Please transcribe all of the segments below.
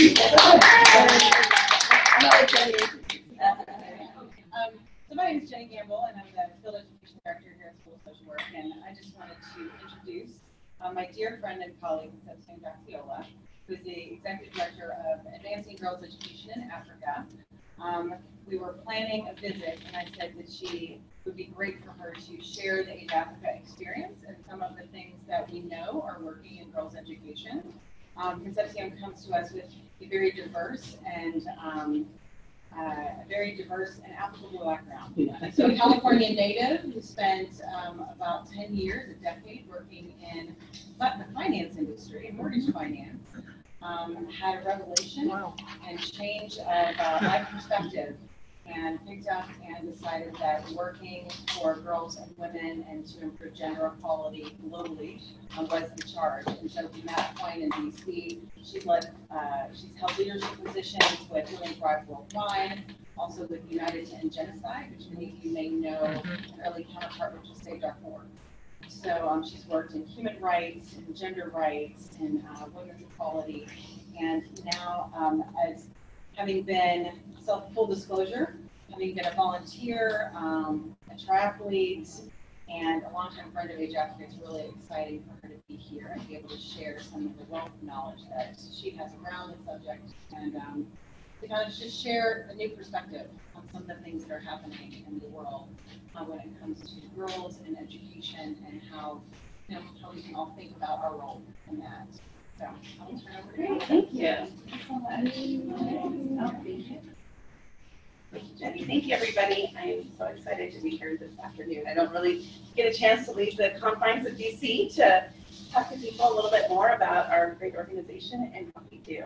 So my name is Jenny Gamble, and I'm the Field Education Director here at School of Social Work. And I just wanted to introduce my dear friend and colleague, Concepcion Gaxiola, who is the Executive Director of Advancing Girls Education in Africa. We were planning a visit, and I said that it would be great for her to share the Age Africa experience and some of the things that we know are working in girls' education. Concepcion comes to us with a very diverse and applicable background. So a California native who spent about 10 years, a decade, working in the finance industry, mortgage finance, had a revelation and change of life perspective, and picked up and decided that working for girls and women and to improve gender equality globally was the charge. And so from that point in DC, she's held leadership positions with Women Thrive Worldwide, also with United to End Genocide, which many of you may know, an early counterpart, which was Save Darfur. So she's worked in human rights, and gender rights, and women's equality, and now as having been, full disclosure, having been a volunteer, a triathlete, and a longtime friend of Age Africa, it's really exciting for her to be here and be able to share some of the wealth of knowledge that she has around the subject, and to kind of just share a new perspective on some of the things that are happening in the world when it comes to girls and education, and how we can all think about our role in that. So I'll turn over to you. Thank you. Thanks so much. Thank you, Jenny. Thank you, everybody. I am so excited to be here this afternoon. I don't really get a chance to leave the confines of DC to talk to people a little bit more about our great organization and what we do.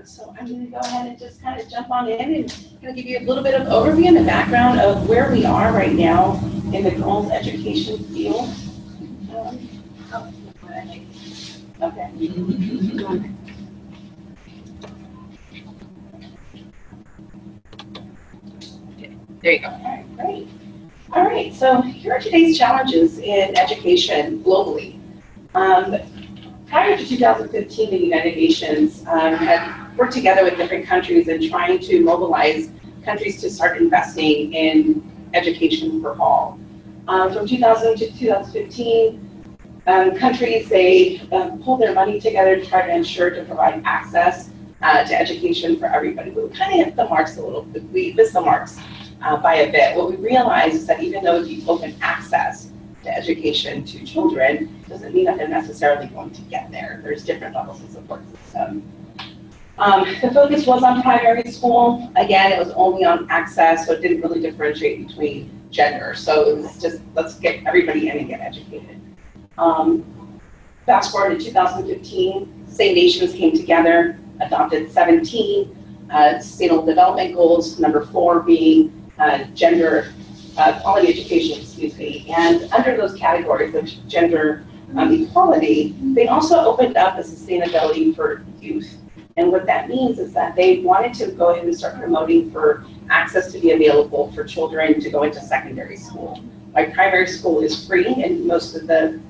So I'm going to go ahead and just kind of jump on in and kind of give you a little bit of overview and the background of where we are right now in the girls' education field. Okay. There you go. All right, great. All right, so here are today's challenges in education globally. Prior to 2015, the United Nations had worked together with different countries in trying to mobilize countries to start investing in education for all. From 2000 to 2015, countries, they pulled their money together to try to ensure to provide access to education for everybody. But we kind of hit the marks a little bit. We missed the marks by a bit. What we realized is that even though you open access to education to children, doesn't mean that they're necessarily going to get there. There's different levels of support system. The focus was on primary school. Again, it was only on access, so it didn't really differentiate between gender. So it was just, let's get everybody in and get educated. Fast forward to 2015, same nations came together, adopted 17 Sustainable Development Goals, number 4 being gender quality education, and under those categories of gender equality, they also opened up the sustainability for youth. And what that means is that they wanted to go ahead and start promoting for access to be available for children to go into secondary school. Like primary school is free in most of the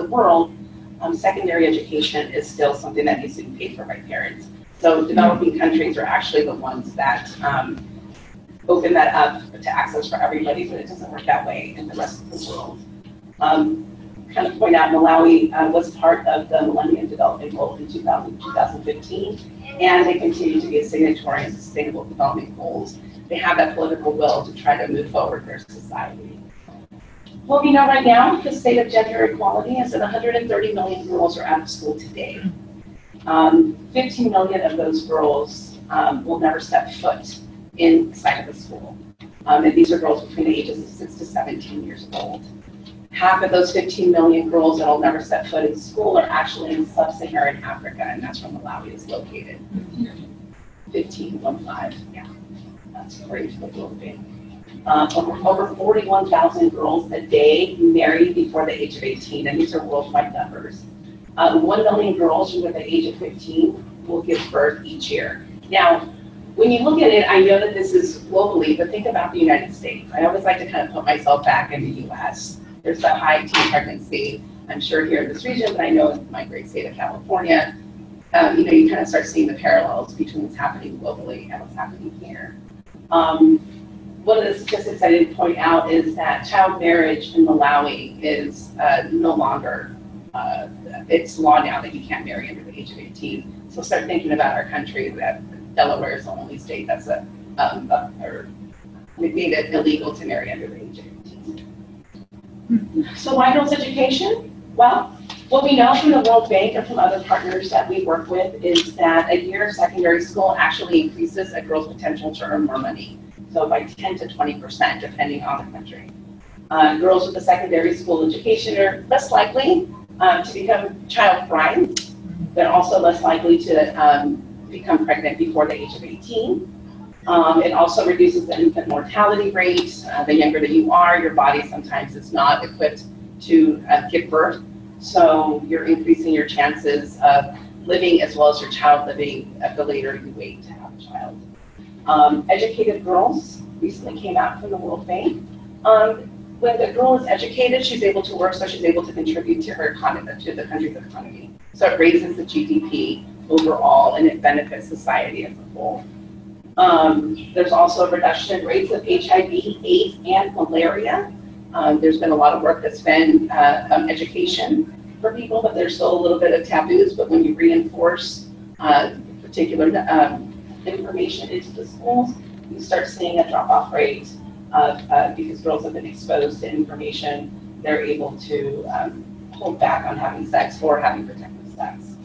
world, secondary education is still something that needs to be paid for by parents. So developing countries are actually the ones that open that up to access for everybody, but it doesn't work that way in the rest of the world. Kind of point out, Malawi was part of the Millennium Development Goal in 2015, and they continue to be a signatory of Sustainable Development Goals. They have that political will to try to move forward their society. What we know right now, the state of gender equality is that 130 million girls are out of school today. 15 million of those girls will never step foot inside of the school. And these are girls between the ages of 6 to 17 years old. Half of those 15 million girls that will never step foot in school are actually in sub-Saharan Africa, and that's where Malawi is located. 15, yeah, that's great for the global big. Over 41,000 girls a day marry before the age of 18, and these are worldwide numbers. 1 million girls under the age of 15 will give birth each year. Now, when you look at it, I know that this is globally, but think about the United States. I always like to kind of put myself back in the US. There's a high teen pregnancy, I'm sure here in this region, but I know in my great state of California, you kind of start seeing the parallels between what's happening globally and what's happening here. One of the statistics I didn't point out is that child marriage in Malawi is no longer, it's law now that you can't marry under the age of 18. So start thinking about our country, that Delaware is the only state that's or made it illegal to marry under the age of 18. So why girls' education? Well, what we know from the World Bank and from other partners that we work with is that a year of secondary school actually increases a girl's potential to earn more money. So by 10 to 20%, depending on the country. Girls with a secondary school education are less likely to become child brides. They're also less likely to become pregnant before the age of 18. It also reduces the infant mortality rate. The younger that you are, your body sometimes is not equipped to give birth. So you're increasing your chances of living as well as your child living the later you wait to have a child. Educated girls recently came out from the World Bank. When the girl is educated, she's able to work, so she's able to contribute to her economy, to the country's economy. So it raises the GDP overall, and it benefits society as a whole. There's also a reduction in rates of HIV, AIDS, and malaria. There's been a lot of work that's been on education for people, but there's still a little bit of taboos. But when you reinforce particular information into the schools, you start seeing a drop-off rate because girls have been exposed to information. They're able to hold back on having sex or having protected sex.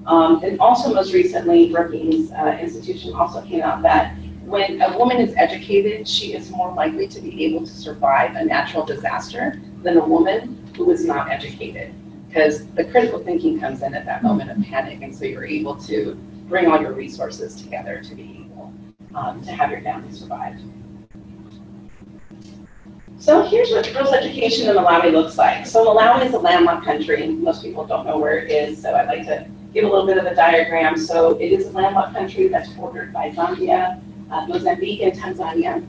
And also most recently, Brookings Institution also came out that when a woman is educated, she is more likely to be able to survive a natural disaster than a woman who is not educated, because the critical thinking comes in at that moment of panic, and so you're able to bring all your resources together to be able to have your family survive. So here's what girls' education in Malawi looks like. So Malawi is a landlocked country. Most people don't know where it is, so I'd like to give a little bit of a diagram. So it is a landlocked country that's bordered by Zambia, Mozambique, and Tanzania.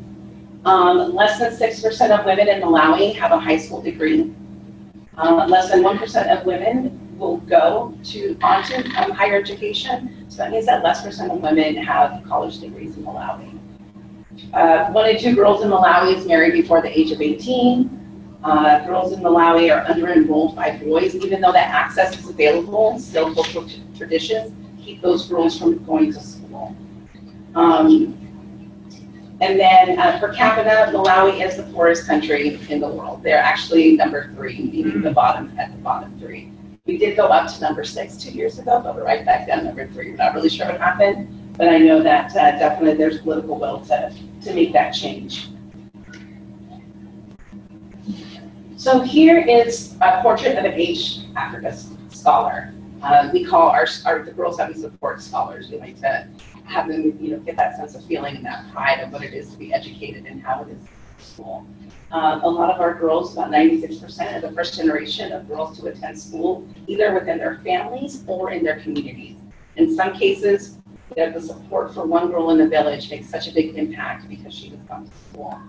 Less than 6% of women in Malawi have a high school degree. Less than 1% of women will go onto higher education. So that means that less percent of women have college degrees in Malawi. 1 in 2 girls in Malawi is married before the age of 18. Girls in Malawi are under-enrolled by boys, even though that access is available. Still, cultural traditions keep those girls from going to school. And then per capita, Malawi is the poorest country in the world. They're actually number 3, meaning the bottom 3. We did go up to number 6 2 years ago, but we're right back down number 3. We're not really sure what happened, but I know that definitely there's political will to make that change. So here is a portrait of an H Africa scholar. We call the girls that we support scholars. We like to have them, get that sense of feeling and that pride of what it is to be educated and how it is in school. A lot of our girls, about 96%, are the first generation of girls to attend school, either within their families or in their communities. In some cases, the support for one girl in the village makes such a big impact because she has gone to school.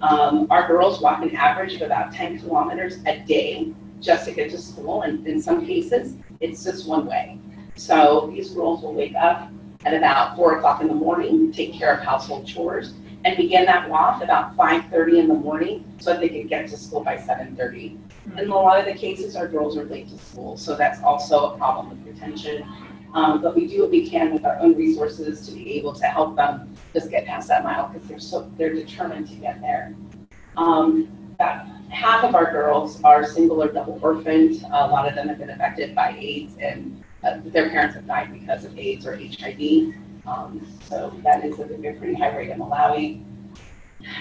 Our girls walk an average of about 10 kilometers a day just to get to school, and in some cases, it's just one way. So these girls will wake up at about 4 o'clock in the morning, take care of household chores, and begin that walk about 5:30 in the morning so that they can get to school by 7:30. In a lot of the cases, our girls are late to school, so that's also a problem with retention. But we do what we can with our own resources to be able to help them just get past that mile because they're determined to get there. About half of our girls are single or double orphaned. A lot of them have been affected by AIDS, and their parents have died because of AIDS or HIV. So that is a pretty high rate in Malawi.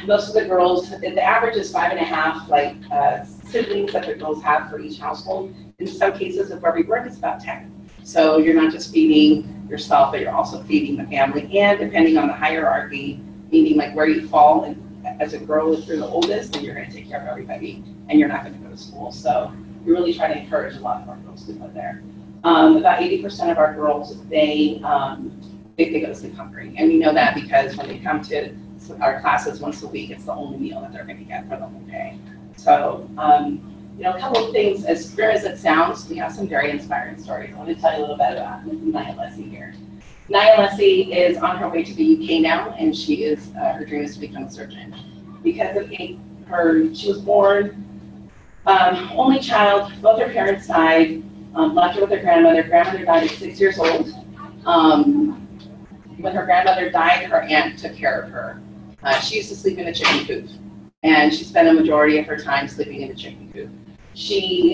Most of the girls, the average is 5.5 siblings that the girls have for each household. In some cases, where we work, it's about 10. So you're not just feeding yourself, but you're also feeding the family. And depending on the hierarchy, meaning like where you fall, and as a girl, if you're the oldest, then you're going to take care of everybody, and you're not going to go to school. So we really try to encourage a lot of our girls to go there. About 80% of our girls, they go to sleep hungry, and we know that because when they come to our classes once a week, it's the only meal that they're going to get for the whole day. So A couple of things, as grim as it sounds, we have some very inspiring stories. I want to tell you a little bit about Naya Leslie here. Naya Leslie is on her way to the UK now, and she is, her dream is to become a surgeon. Because of she was born only child, both her parents died, left her with her grandmother. Grandmother died at 6 years old. When her grandmother died, her aunt took care of her. She used to sleep in a chicken coop, and she spent a majority of her time sleeping in the chicken coop.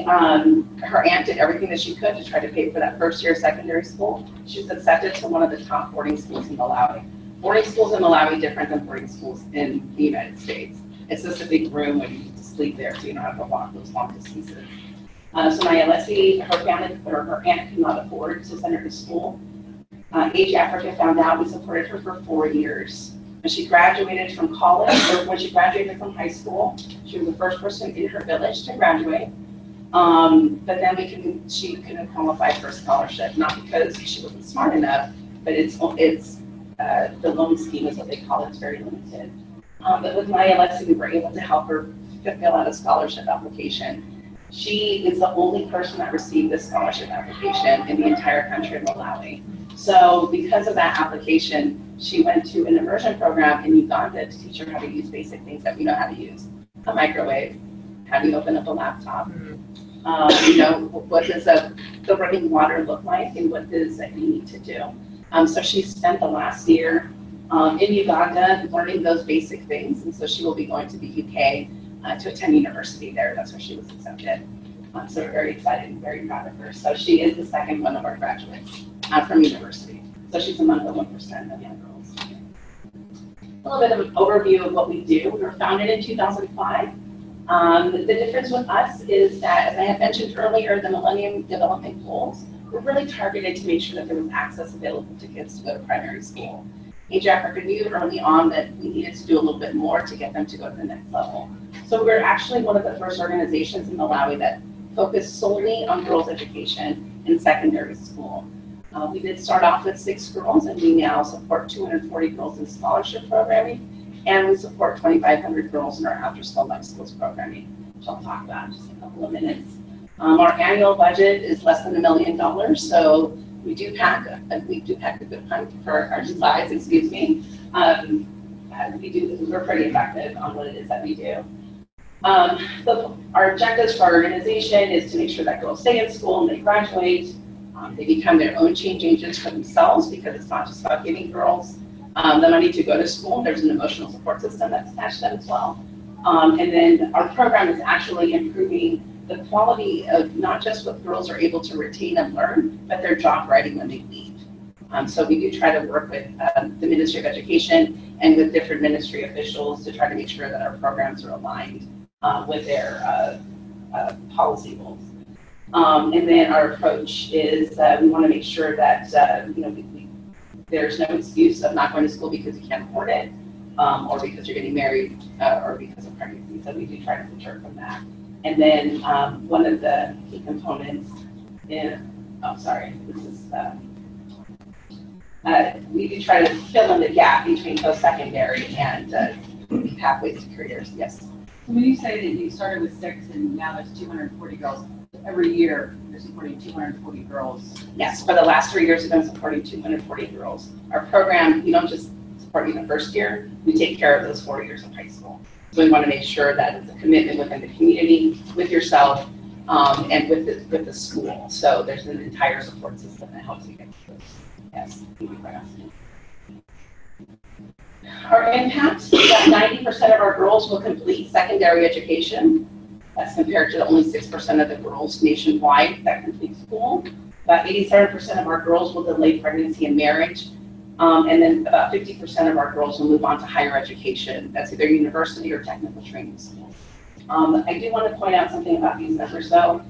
Her aunt did everything that she could to try to pay for that first year of secondary school. She was accepted to one of the top boarding schools in Malawi. Boarding schools in Malawi are different than boarding schools in the United States. It's just a big room where you get to sleep there, so you don't have to walk those long distances. So Naya Leslie, her family, or her aunt could not afford to send her to school. Age Africa found out. We supported her for 4 years. When she graduated from college, or when she graduated from high school, she was the first person in her village to graduate. But then she couldn't qualify for a scholarship, not because she wasn't smart enough, but it's the loan scheme is what they call it. It's very limited. But with Naya Leslie, we were able to help her fill out a scholarship application. She is the only person that received this scholarship application in the entire country of Malawi. So because of that application, she went to an immersion program in Uganda to teach her how to use basic things that we know how to use. A microwave, how do you open up a laptop? What does the running water look like, and what does that you need to do? So she spent the last year in Uganda learning those basic things, and so she will be going to the UK to attend university there. That's where she was accepted. So we're very excited and very proud of her. So she is the second one of our graduates from university. So she's among the 1% of young girls. A little bit of an overview of what we do. We were founded in 2005. The difference with us is that, as I had mentioned earlier, the Millennium Development Goals were really targeted to make sure that there was access available to kids to go to primary school. Age Africa knew early on that we needed to do a little bit more to get them to go to the next level. So we're actually one of the first organizations in Malawi that focused solely on girls' education in secondary school. We did start off with 6 girls, and we now support 240 girls in scholarship programming, and we support 2,500 girls in our after-school life skills programming, which I'll talk about in just a couple of minutes. Our annual budget is less than $1 million, so we do pack a good punch for our size, excuse me. We're pretty effective on what it is that we do. Our objectives for our organization is to make sure that girls stay in school and they graduate. They become their own change agents for themselves, because it's not just about giving girls the money to go to school. There's an emotional support system that's attached to them as well. And then our program is actually improving the quality of not just what girls are able to retain and learn, but their job writing when they leave. So we do try to work with the Ministry of Education and with different ministry officials to try to make sure that our programs are aligned with their policy goals. And then our approach is we want to make sure that there's no excuse of not going to school because you can't afford it, or because you're getting married, or because of pregnancy. So we do try to deter from that. And then one of the key components we do try to fill in the gap between post-secondary and pathways to careers. Yes. When you say that you started with 6 and now there's 240 girls, every year you're supporting 240 girls? Yes, for the last 3 years we've been supporting 240 girls. Our program, we don't just support you in the first year, we take care of those 4 years of high school. So we want to make sure that it's a commitment within the community, with yourself, and with the school. So there's an entire support system that helps you get through this. Yes, thank you for asking. Our impact is that 90% of our girls will complete secondary education. That's compared to only 6% of the girls nationwide that complete school. About 87% of our girls will delay pregnancy and marriage. And then about 50% of our girls will move on to higher education. That's either university or technical training school. I do want to point out something about these numbers though.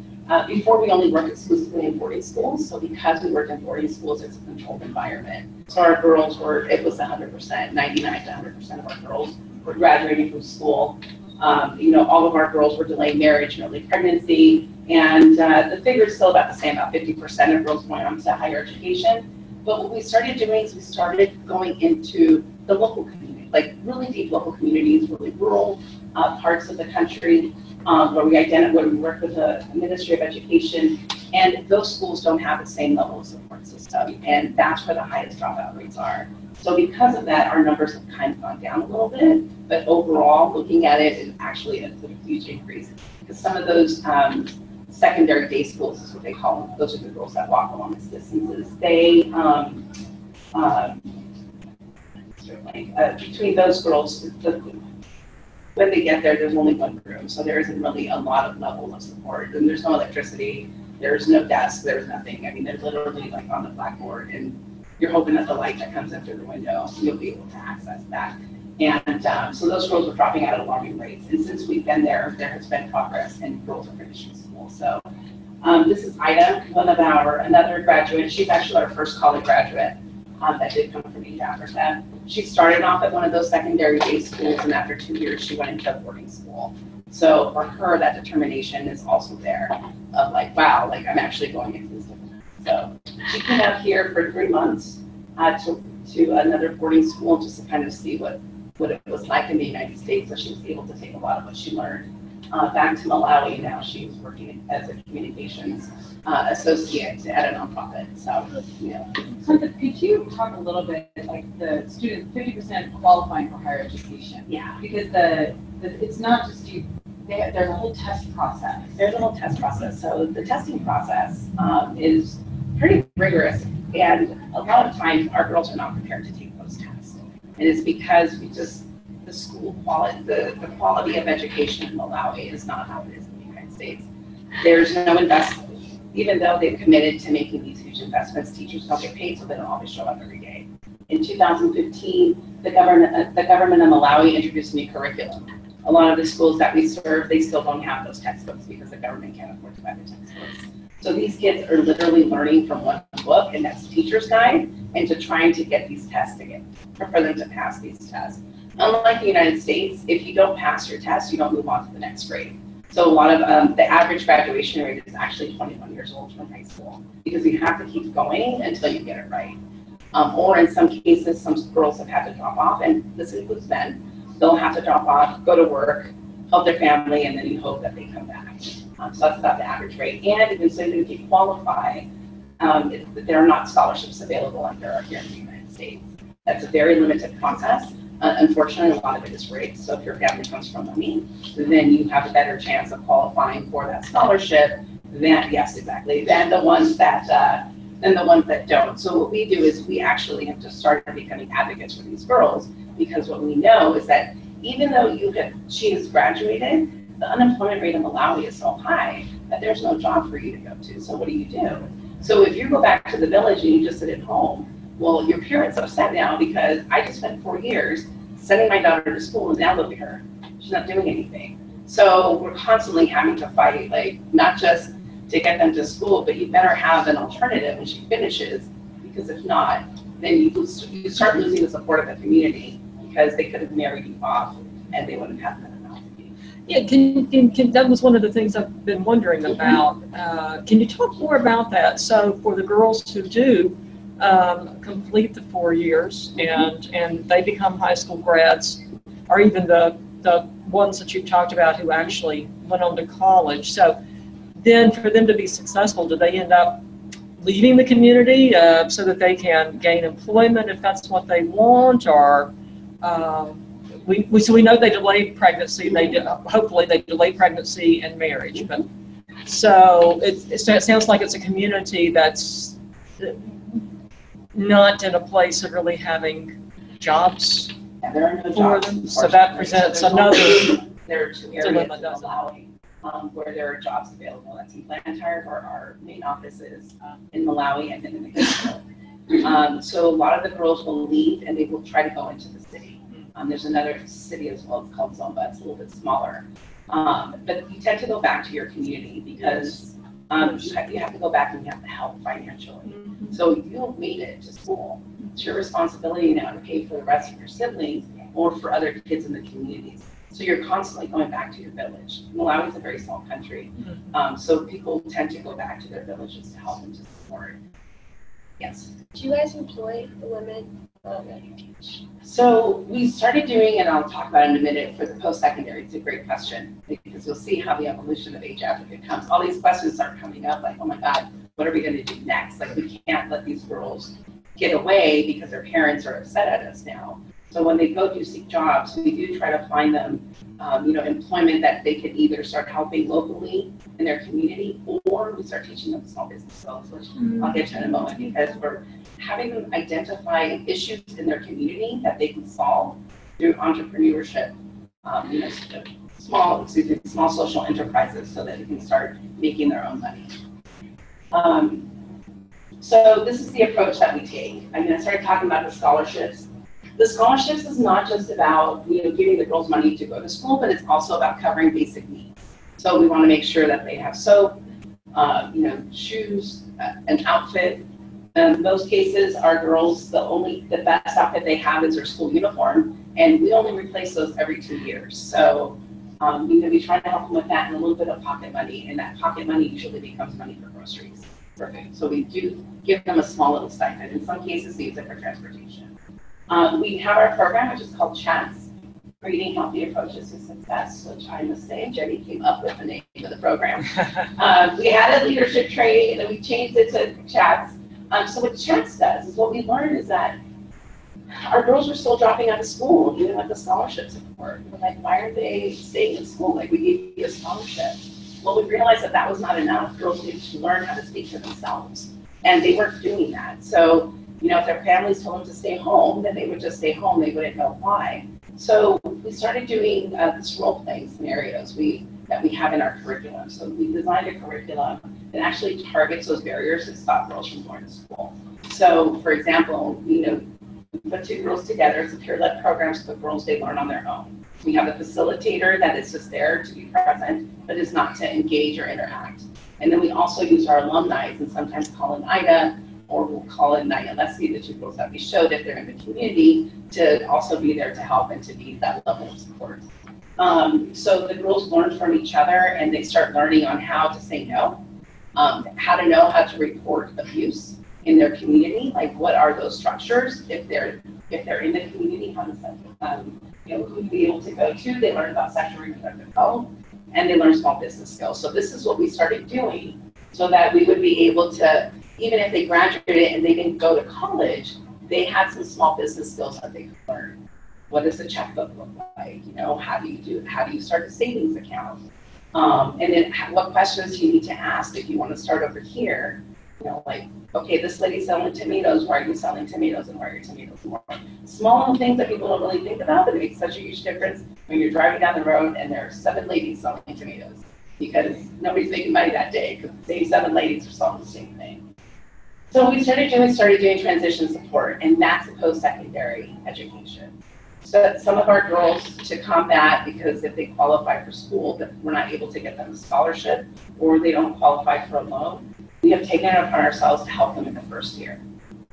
Before we only worked exclusively in boarding schools, so because we worked in boarding schools, it's a controlled environment. So our girls it was 100%, 99 to 100% of our girls were graduating from school. All of our girls were delaying marriage and early pregnancy, and the figure is still about the same, about 50% of girls going on to higher education. But what we started doing is we started going into the local community, like really deep local communities, really rural parts of the country, where we work with the Ministry of Education, and those schools don't have the same level of support system, and that's where the highest dropout rates are. So because of that, our numbers have kind of gone down a little bit, but overall, looking at it, it's actually a huge increase. Because some of those secondary day schools is what they call them. Those are the girls that walk along these distances. They, between those girls, when they get there, there's only one room, so there isn't really a lot of level of support. And there's no electricity, there's no desk, there's nothing. I mean, they're literally like on the blackboard, and you're hoping that the light that comes in through the window, you'll be able to access that. And so those girls were dropping out at alarming rates. And since we've been there, there has been progress, and girls are finishing school. So this is Ida, another graduate. She's actually our first college graduate that did come from East Africa. She started off at one of those secondary day schools, and after 2 years, she went into a boarding school. So for her, that determination is also there of like, wow, like I'm actually going into this different. So she came out here for 3 months to another boarding school just to kind of see what it was like in the United States. So she was able to take a lot of what she learned back to Malawi. Now she's working as a communications associate at a nonprofit. So, you know. Could you talk a little bit, like the students, 50% qualifying for higher education? Yeah. Because it's not just you. There's a whole test process. There's a whole test process. So the testing process is pretty rigorous, and a lot of times our girls are not prepared to take those tests. And it's because the school quality, the quality of education in Malawi is not how it is in the United States. There's no investment. Even though they've committed to making these huge investments, teachers don't get paid, so they don't always show up every day. In 2015, the government of Malawi introduced a new curriculum. A lot of the schools that we serve, they still don't have those textbooks because the government can't afford to buy the textbooks. So these kids are literally learning from one book, and that's teacher's guide, and to trying to get these tests for them to pass these tests. Unlike the United States, if you don't pass your test, you don't move on to the next grade. So a lot of the average graduation rate is actually 21 years old from high school, because you have to keep going until you get it right. Or in some cases, some girls have had to drop off, and this includes men. They'll have to drop off, go to work, help their family, and then you hope that they come back. So that's about the average rate. And even so, if you qualify, there are not scholarships available like there are here in the United States. That's a very limited process. Unfortunately, a lot of it is rigged. So if your family comes from money, then you have a better chance of qualifying for that scholarship than, yes, exactly, than the ones that don't. So what we do is we actually have to start becoming advocates for these girls, because what we know is that even though she has graduated, the unemployment rate in Malawi is so high that there's no job for you to go to. So what do you do? So if you go back to the village and you just sit at home, well, your parents are upset now because I just spent 4 years sending my daughter to school, and now look at her. She's not doing anything. So we're constantly having to fight, like not just to get them to school, but you better have an alternative when she finishes, because if not, then you start losing the support of the community, because they could have married you off and they wouldn't have been enough. Yeah, that was one of the things I've been wondering about. Can you talk more about that? So for the girls who do complete the 4 years and they become high school grads, or even the ones that you've talked about who actually went on to college. So then for them to be successful, do they end up leaving the community so that they can gain employment if that's what they want? Or so we know they delayed pregnancy. Hopefully they delayed pregnancy and marriage. But so it sounds like it's a community that's not in a place of really having jobs. Yeah, there are no for jobs, them. So that presents another. There are 2 areas in Malawi where there are jobs available. That's in Blantyre, where our main office is, in Malawi, and then in the Gaxiola. So a lot of the girls will leave and they will try to go into the city. There's another city as well, it's called Zomba. It's a little bit smaller. But you tend to go back to your community because you have to go back and you have to help financially. So you made it to school. It's your responsibility now to pay for the rest of your siblings or for other kids in the communities. So you're constantly going back to your village. Malawi is a very small country, so people tend to go back to their villages to help them to support. Yes. Do you guys employ the women? So we started doing, and I'll talk about it in a minute, for the post-secondary. It's a great question, because you'll see how the evolution of age advocate comes. All these questions start coming up, like, oh my God, what are we going to do next? Like, we can't let these girls get away because their parents are upset at us now. So when they go to seek jobs, we do try to find them, employment that they can either start helping locally in their community, or we start teaching them small business skills, which I'll get to in a moment, because we're having them identify issues in their community that they can solve through entrepreneurship, small social enterprises, so that they can start making their own money. So this is the approach that we take. I started talking about the scholarships. The scholarships is not just about giving the girls money to go to school, but it's also about covering basic needs. So we want to make sure that they have soap, shoes, an outfit. In most cases, our girls, the best outfit they have is their school uniform, and we only replace those every 2 years. So we try to help them with that and a little bit of pocket money, and that pocket money usually becomes money for groceries. Perfect. So we do give them a small little stipend. In some cases, they use it for transportation. We have our program, which is called CHATS, Creating Healthy Approaches to Success, which I must say, Jenny came up with the name of the program. We had a leadership training, and then we changed it to CHATS. So what CHATS does is, what we learned is that our girls are still dropping out of school, even with the scholarship support. We're like, why are they staying in school? Like, we gave you a scholarship. Well, we realized that that was not enough. Girls needed to learn how to speak for themselves, and they weren't doing that. So, if their families told them to stay home, then they would just stay home. They wouldn't know why. So we started doing this role-playing scenarios that we have in our curriculum. So we designed a curriculum that actually targets those barriers that stop girls from going to school. So, for example, we put two girls together. It's a peer-led program, so the girls, they learn on their own. We have a facilitator that is just there to be present, but is not to engage or interact. And then we also use our alumni, and sometimes call in Ida, or we'll call in Naya Leslie, the two girls that we showed, if they're in the community, to also be there to help and to be that level of support. So the girls learn from each other, and they start learning on how to say no, how to know how to report abuse in their community, like what are those structures if they're in the community, how does that, who to be able to go to. They learn about sexual and reproductive health, and they learn small business skills. So this is what we started doing, so that we would be able to, even if they graduated and they didn't go to college, they had some small business skills that they could learn. What does a checkbook look like? How do you start a savings account? And then what questions do you need to ask if you want to start over here? Like, okay, this lady's selling tomatoes. Why are you selling tomatoes, and why are your tomatoes more? Small little things that people don't really think about, but it makes such a huge difference when you're driving down the road and there are 7 ladies selling tomatoes, because nobody's making money that day because the same 7 ladies are selling the same thing. So we started doing transition support, and that's post-secondary education. So some of our girls, to combat, because if they qualify for school, but we're not able to get them a scholarship, or they don't qualify for a loan, we have taken it upon ourselves to help them in the first year.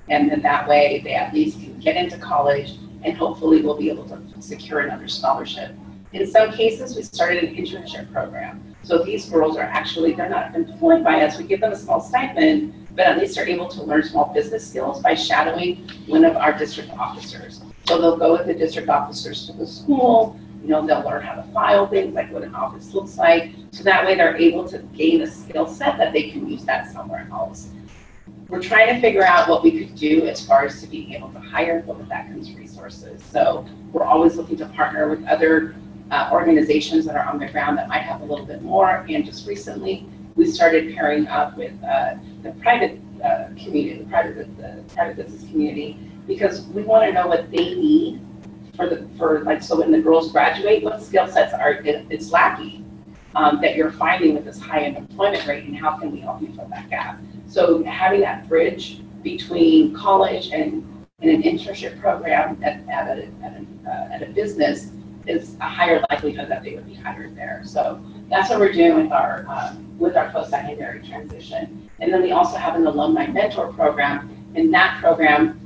And then that way, they at least can get into college, and hopefully we'll be able to secure another scholarship. In some cases, we started an internship program. So these girls are actually, they're not employed by us. We give them a small stipend, but at least they're able to learn small business skills by shadowing one of our district officers. So they'll go with the district officers to the school, they'll learn how to file things, like what an office looks like. So that way they're able to gain a skill set that they can use that somewhere else. We're trying to figure out what we could do as far as to being able to hire, but with that comes resources. So we're always looking to partner with other organizations that are on the ground that might have a little bit more. And just recently, we started pairing up with the private community, the private business community, because we want to know what they need so when the girls graduate, what skill sets it's lacking that you're finding with this high unemployment rate, and how can we help you fill that gap? So having that bridge between college and an internship program at a business is a higher likelihood that they would be hired there. So that's what we're doing with our post-secondary transition. And then we also have an alumni mentor program. In that program,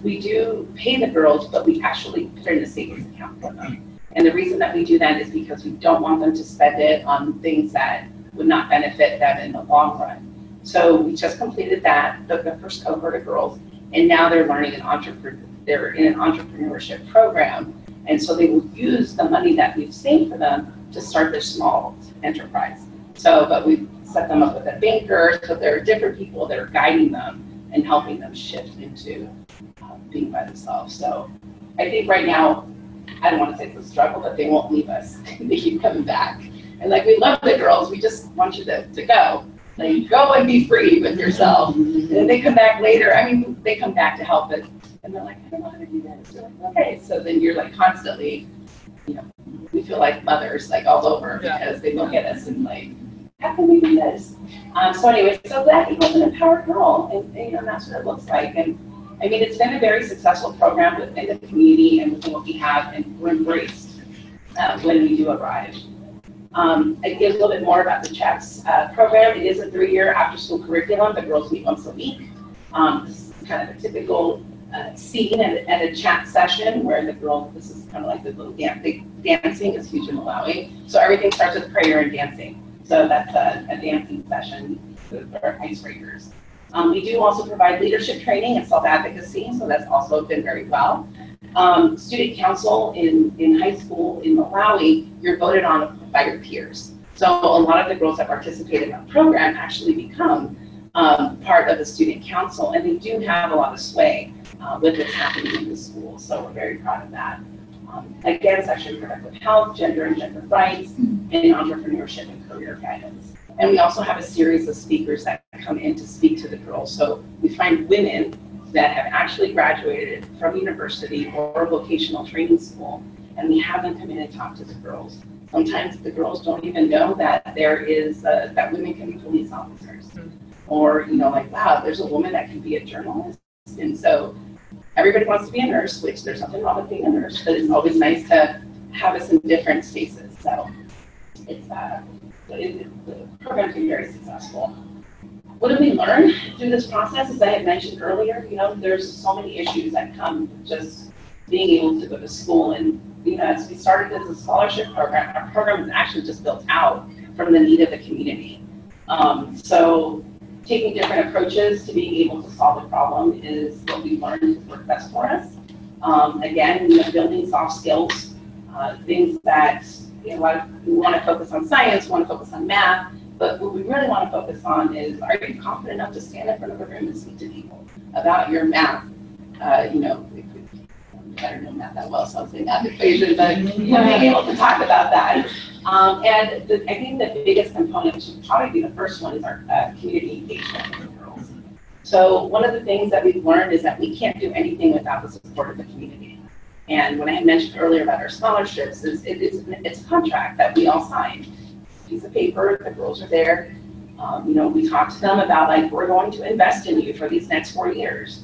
we do pay the girls, but we actually put in a savings account for them. And the reason that we do that is because we don't want them to spend it on things that would not benefit them in the long run. So we just completed that, the first cohort of girls, and now they're learning they're in an entrepreneurship program. And so they will use the money that we've saved for them to start their small enterprise. So, but we've set them up with a banker, so there are different people that are guiding them and helping them shift into being by themselves. So I think right now, I don't want to say it's a struggle, but they won't leave us. They keep coming back. And like, we love the girls, we just want you to go. Like, go and be free with yourself. And then they come back later. I mean, they come back to help it. And they're like, I don't know how to do this. You're like, okay. So then you're like constantly, you know, we feel like mothers like all over because they look at us and like, how can we do this? So anyway, so that equals an empowered girl. And you know, that's what it looks like. And I mean, it's been a very successful program within the community and within what we have, and we're embraced when we do arrive. I give a little bit more about the CHAPS program. It is a 3-year after-school curriculum. The girls meet once a week. This is kind of a typical scene at a chat session where the girls, this is kind of like the little dancing is huge in Malawi. So everything starts with prayer and dancing. So that's a dancing session with our icebreakers. We do also provide leadership training and self-advocacy, so that's also been very well. Student council in high school in Malawi, you're voted on by your peers. So a lot of the girls that participate in that program actually become part of the student council, and they do have a lot of sway with what's happening in the school. So we're very proud of that. Again, sexual and reproductive health, gender and gender rights, and entrepreneurship and career guidance. And we also have a series of speakers that come in to speak to the girls. So we find women that have actually graduated from university or vocational training school, and we have them come in and talk to the girls. Sometimes the girls don't even know that there is that women can be police officers, or you know, like, wow, there's a woman that can be a journalist. And so everybody wants to be a nurse, which there's nothing wrong with being a nurse, but it's always nice to have us in different spaces. So it's the program's been very successful. What did we learn through this process? As I had mentioned earlier, you know, there's so many issues that come with just being able to go to school. And, you know, as we started as a scholarship program, our program is actually just built out from the need of the community. So taking different approaches to being able to solve a problem is what we learned to work best for us. Again, you know, building soft skills, things that, you know, we want to focus on science, we want to focus on math, but what we really want to focus on is, are you confident enough to stand in front of a room and speak to people about your math? You know, I don't know math that well, so I'm saying math equation, but you know, being able to talk about that. And I think the biggest component, which should probably be the first one, is our community engagement with the girls. So one of the things that we've learned is that we can't do anything without the support of the community. And when I had mentioned earlier about our scholarships, it's a contract that we all signed. Piece of paper, the girls are there. You know, we talked to them about, like, we're going to invest in you for these next 4 years.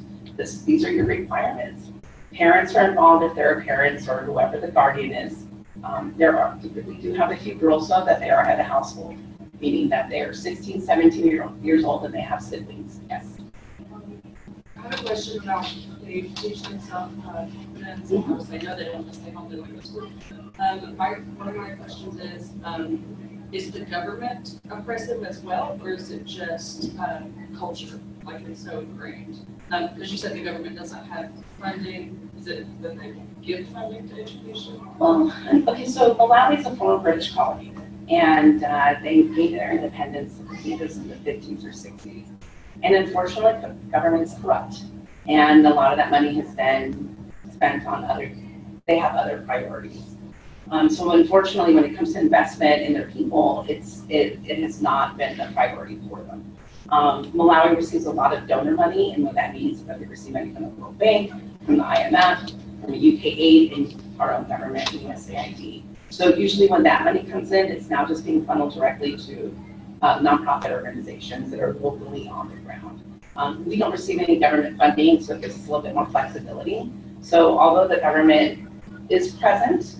These are your requirements. Parents are involved if there are parents or whoever the guardian is. We do have a few girls though that they are head of household, meaning that they are 16, 17 years old and they have siblings. Yes. I have a question about the education and self-confidence. I know that it must stay home and go to school. One of my questions is the government oppressive as well, or is it just culture, like it's so ingrained? Because you said the government doesn't have funding. Is it that they give funding to education? Well, okay, so Malawi is a former British colony, and they gained their independence, I think it was in the 50s or 60s. And unfortunately, the government is corrupt, and a lot of that money has been spent on they have other priorities. So unfortunately, when it comes to investment in their people, it has not been a priority for them. Malawi receives a lot of donor money, and what that means is that we receive money from the World Bank, from the IMF, from the UK aid, and our own government, the USAID. So usually when that money comes in, it's now just being funneled directly to nonprofit organizations that are locally on the ground. We don't receive any government funding, so it gives us a little bit more flexibility. So although the government is present,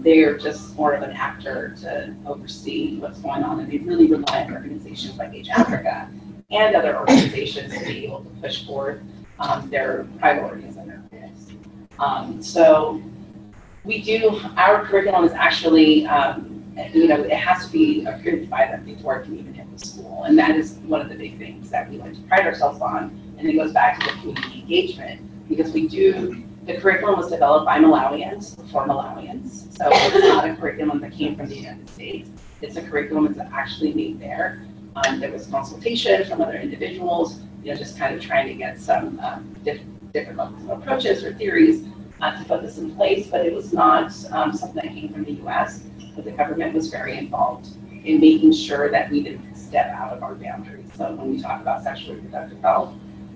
they're just more of an actor to oversee what's going on, and they really rely on organizations like Age Africa and other organizations to be able to push forward their priorities and their goals. So our curriculum is actually, you know, it has to be approved by them before it can even hit the school. And that is one of the big things that we like to pride ourselves on. And it goes back to the community engagement, because the curriculum was developed by Malawians, for Malawians. So it's not a curriculum that came from the United States. It's a curriculum that's actually made there. There was consultation from other individuals, just kind of trying to get some different levels of approaches or theories to put this in place, but it was not something that came from the US, but the government was very involved in making sure that we didn't step out of our boundaries. So when we talk about sexual reproductive health,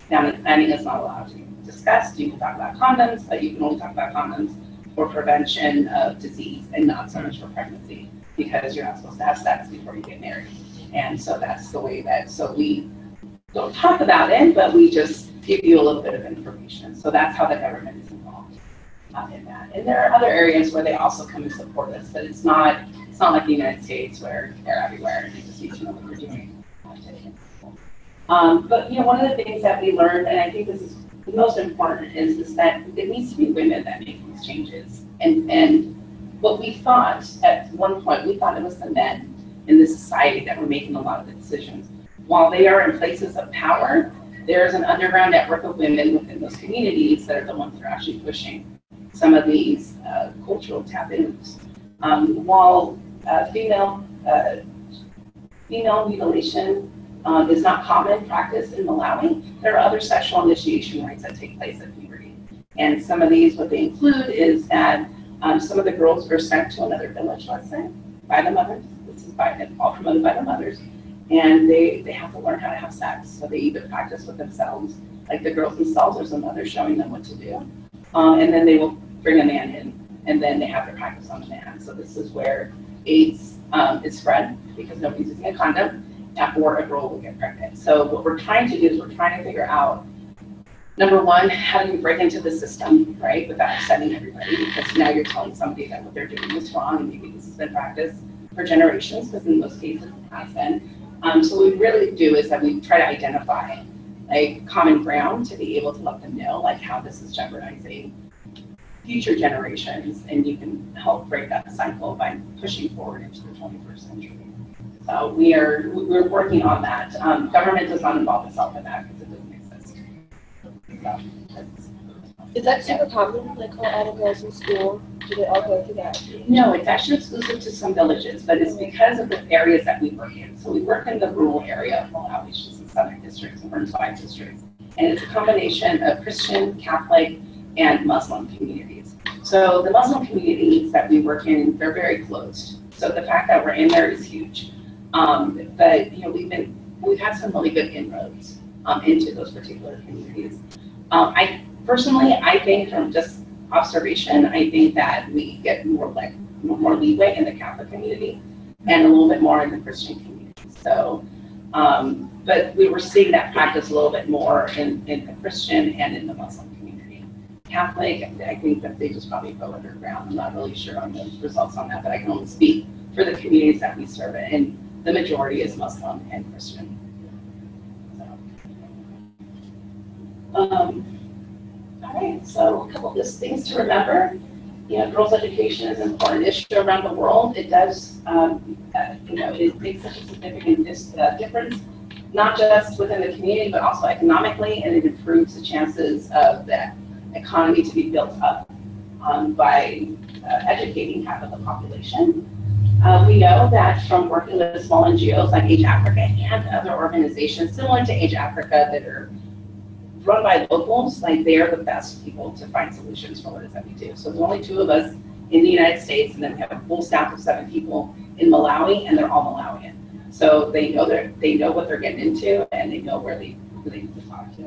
family planning is not allowed to be discussed. You can talk about condoms, but you can only talk about condoms for prevention of disease and not so much for pregnancy, because you're not supposed to have sex before you get married. And so that's the way so we don't talk about it, but we just give you a little bit of information. So that's how the government is involved in that. And there are other areas where they also come and support us, but it's not like the United States where they're everywhere and they just need to know what we're doing. But one of the things that we learned, and I think this is the most important, is that it needs to be women that make these changes. And what we thought at one point, we thought it was the men in this society that were making a lot of the decisions. While they are in places of power, there's an underground network of women within those communities that are the ones that are actually pushing some of these cultural taboos. While female mutilation is not common practice in Malawi, there are other sexual initiation rites that take place at puberty. And some of these, what they include is that some of the girls are sent to another village, let's say, by the mothers. This is all promoted by the mothers. And they have to learn how to have sex. So they either practice with themselves, like the girls themselves, there's a mother showing them what to do. And then they will bring a man in, and then they have to practice on the man. So this is where AIDS is spread, because nobody's using a condom, or a girl will get pregnant. So what we're trying to do is we're trying to figure out, number one, how do you break into the system, right, without upsetting everybody? Because now you're telling somebody that what they're doing is wrong, and maybe this has been practiced for generations, because in most cases it has been. So what we really do is that we try to identify like common ground to be able to let them know like how this is jeopardizing future generations, and you can help break that cycle by pushing forward into the 21st century. So we're working on that. Government does not involve itself in that because it doesn't exist. So, Is that super common? Like all the girls in school, do they all go through that? no, it's actually exclusive to some villages, but it's because of the areas that we work in. So we work in the rural area of Malawi, which is in southern districts and Burns 5 districts. And it's a combination of Christian, Catholic, and Muslim communities. So the Muslim communities that we work in, they're very closed. So the fact that we're in there is huge. But we've had some really good inroads into those particular communities. I think from just observation, I think that we get more leeway in the Catholic community and a little bit more in the Christian community. So, but we were seeing that practice a little bit more in the Christian and in the Muslim community. Catholic, I think that they just probably go underground. I'm not really sure on the results on that, but I can only speak for the communities that we serve in, and the majority is Muslim and Christian. So, all right, so a couple of just things to remember. Girls' education is an important issue around the world. It does, it makes such a significant difference, not just within the community, but also economically, and it improves the chances of the economy to be built up by educating half of the population. We know that from working with small NGOs like Age Africa and other organizations similar to Age Africa that are run by locals, like they are the best people to find solutions for what it is that we do. So there's only 2 of us in the United States, and then we have a full staff of 7 people in Malawi, and they're all Malawian. So they know what they're getting into, and they know who they need to talk to.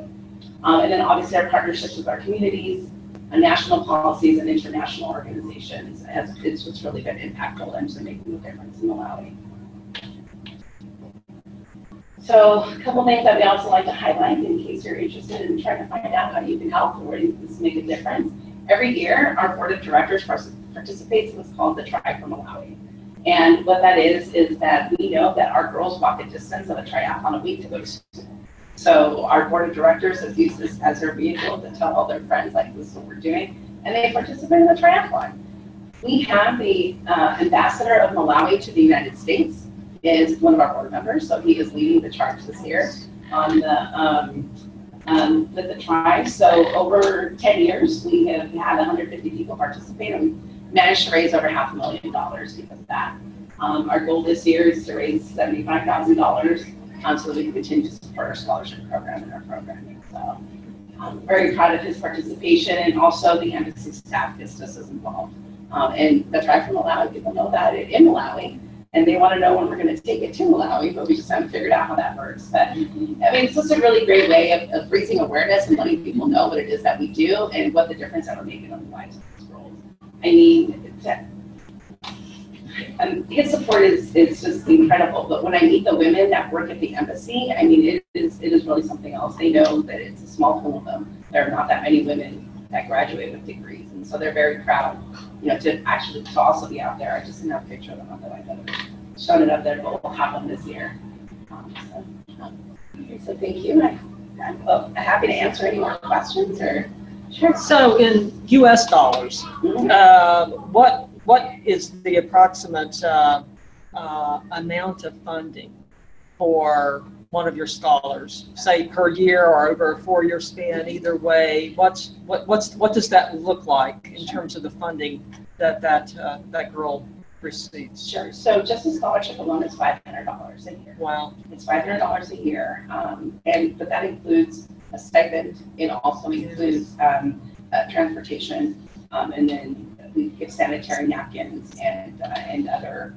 And then obviously our partnerships with our communities, national policies, and international organizations, it's what's really been impactful and making a difference in Malawi. So a couple things that we also like to highlight in case you're interested in trying to find out how you can help or where you can make a difference. Every year, our board of directors participates in what's called the Try for Malawi. And what that is that we know that our girls walk a distance of a triathlon a week to go to school. So our board of directors has used this as their vehicle to tell all their friends, like, this is what we're doing, and they participate in the triathlon. We have the ambassador of Malawi to the United States. is one of our board members, so he is leading the charge this year on the with the tribe. So over 10 years, we have had 150 people participate, and we managed to raise over $500,000 because of that. Our goal this year is to raise $75,000 so that we can continue to support our scholarship program and our programming. So I'm very proud of his participation, and also the embassy staff gets just as involved. And the tribe from Malawi, people know that in Malawi, and they want to know when we're going to take it to Malawi, but we just haven't figured out how that works. But I mean, it's just a really great way of raising awareness and letting people know what it is that we do and what the difference that we're making on the lives of these girls. I mean, his support is just incredible. But when I meet the women that work at the embassy, I mean, it is really something else. They know that it's a small pool of them. There are not that many women that graduate with degrees, and so they're very proud, to also be out there. I just didn't have a picture of them, although I could have shown it up there, but we'll have them this year. So thank you. I'm happy to answer any more questions or. Sure. So in U.S. dollars, what is the approximate amount of funding for one of your scholars, say per year or over a 4-year span? Either way, what does that look like in terms of the funding that girl receives? Sure. So just the scholarship alone is $500 a year. Wow. It's $500 a year, but that includes a stipend. It also includes transportation, and then we give sanitary napkins and other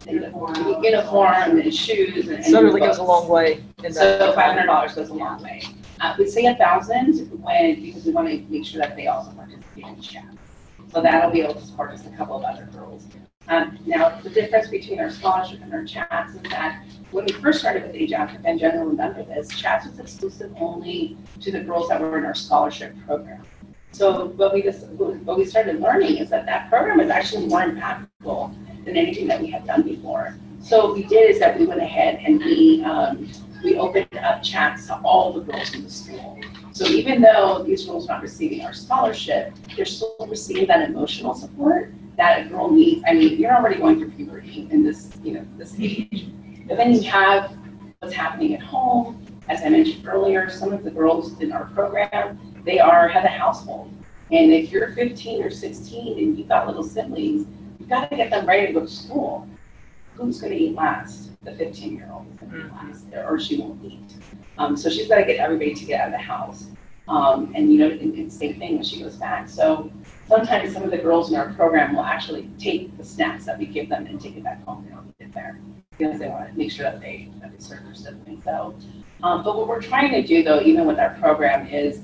uniform and shoes. And so it really goes a long way. So $500 goes a long way. We say $1,000 because we want to make sure that they also participate in chat. So that'll be able to support just a couple of other girls. Now, the difference between our scholarship and our chats is that when we first started with AJAC, and Jen will remember this, chats was exclusive only to the girls that were in our scholarship program. So what we started learning is that program is actually more impactful than anything that we had done before. So what we did is that we went ahead and we opened up chats to all the girls in the school. So even though these girls are not receiving our scholarship, they're still receiving that emotional support that a girl needs. I mean, you're already going through puberty in this age. But then you have what's happening at home. As I mentioned earlier, some of the girls in our program, they have a household. And if you're 15 or 16 and you've got little siblings, you've got to get them ready to go to school. Who's going to eat last? The 15-year-old is going to eat last, or she won't eat. So she's got to get everybody to get out of the house. And same thing when she goes back. So sometimes some of the girls in our program will actually take the snacks that we give them and take it back home. They don't eat it there because they want to make sure that they serve their siblings. So, but what we're trying to do, though, even with our program, is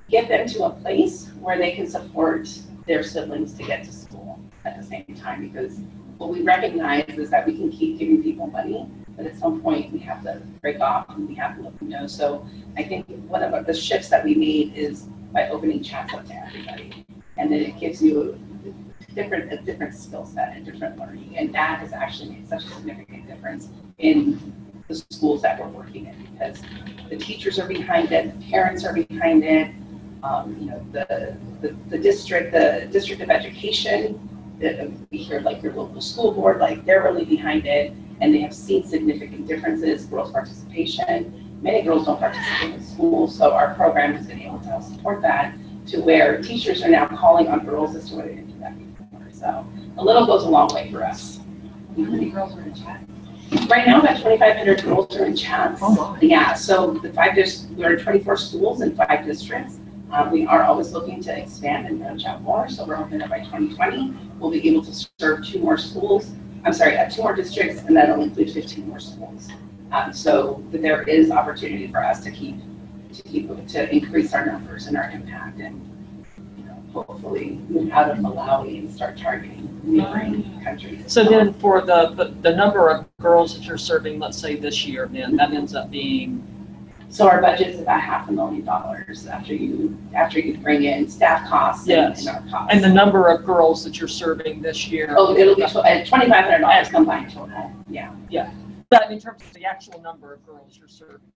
get them to a place where they can support their siblings to get to school at the same time. Because what we recognize is that we can keep giving people money, but at some point we have to break off and we have to let them know. So I think one of the shifts that we made is by opening chats up to everybody. And then it gives you a different skill set and different learning. And that has actually made such a significant difference in the schools that we're working in, because the teachers are behind it, the parents are behind it, the district of education, we hear like your local school board, like they're really behind it, and they have seen significant differences, girls' participation. Many girls don't participate in school, so our program has been able to help support that to where teachers are now calling on girls as to why they didn't do that before. So a little goes a long way for us. How many girls are in chat? Right now, about 2,500 girls are in chats. Oh my. Yeah, so we're in 24 schools in 5 districts. We are always looking to expand and branch out more, so we're hoping that by 2020, we'll be able to serve 2 more districts, and that'll include 15 more schools. So there is opportunity for us to increase our numbers and our impact, and hopefully move out of Malawi and start targeting neighboring countries. So then for the number of girls that you're serving, let's say this year, then that ends up being? So our budget is about $500,000 after you bring in staff costs and our costs. And the number of girls that you're serving this year? Oh, it'll be $2,500 combined total. Yeah. But in terms of the actual number of girls you're serving?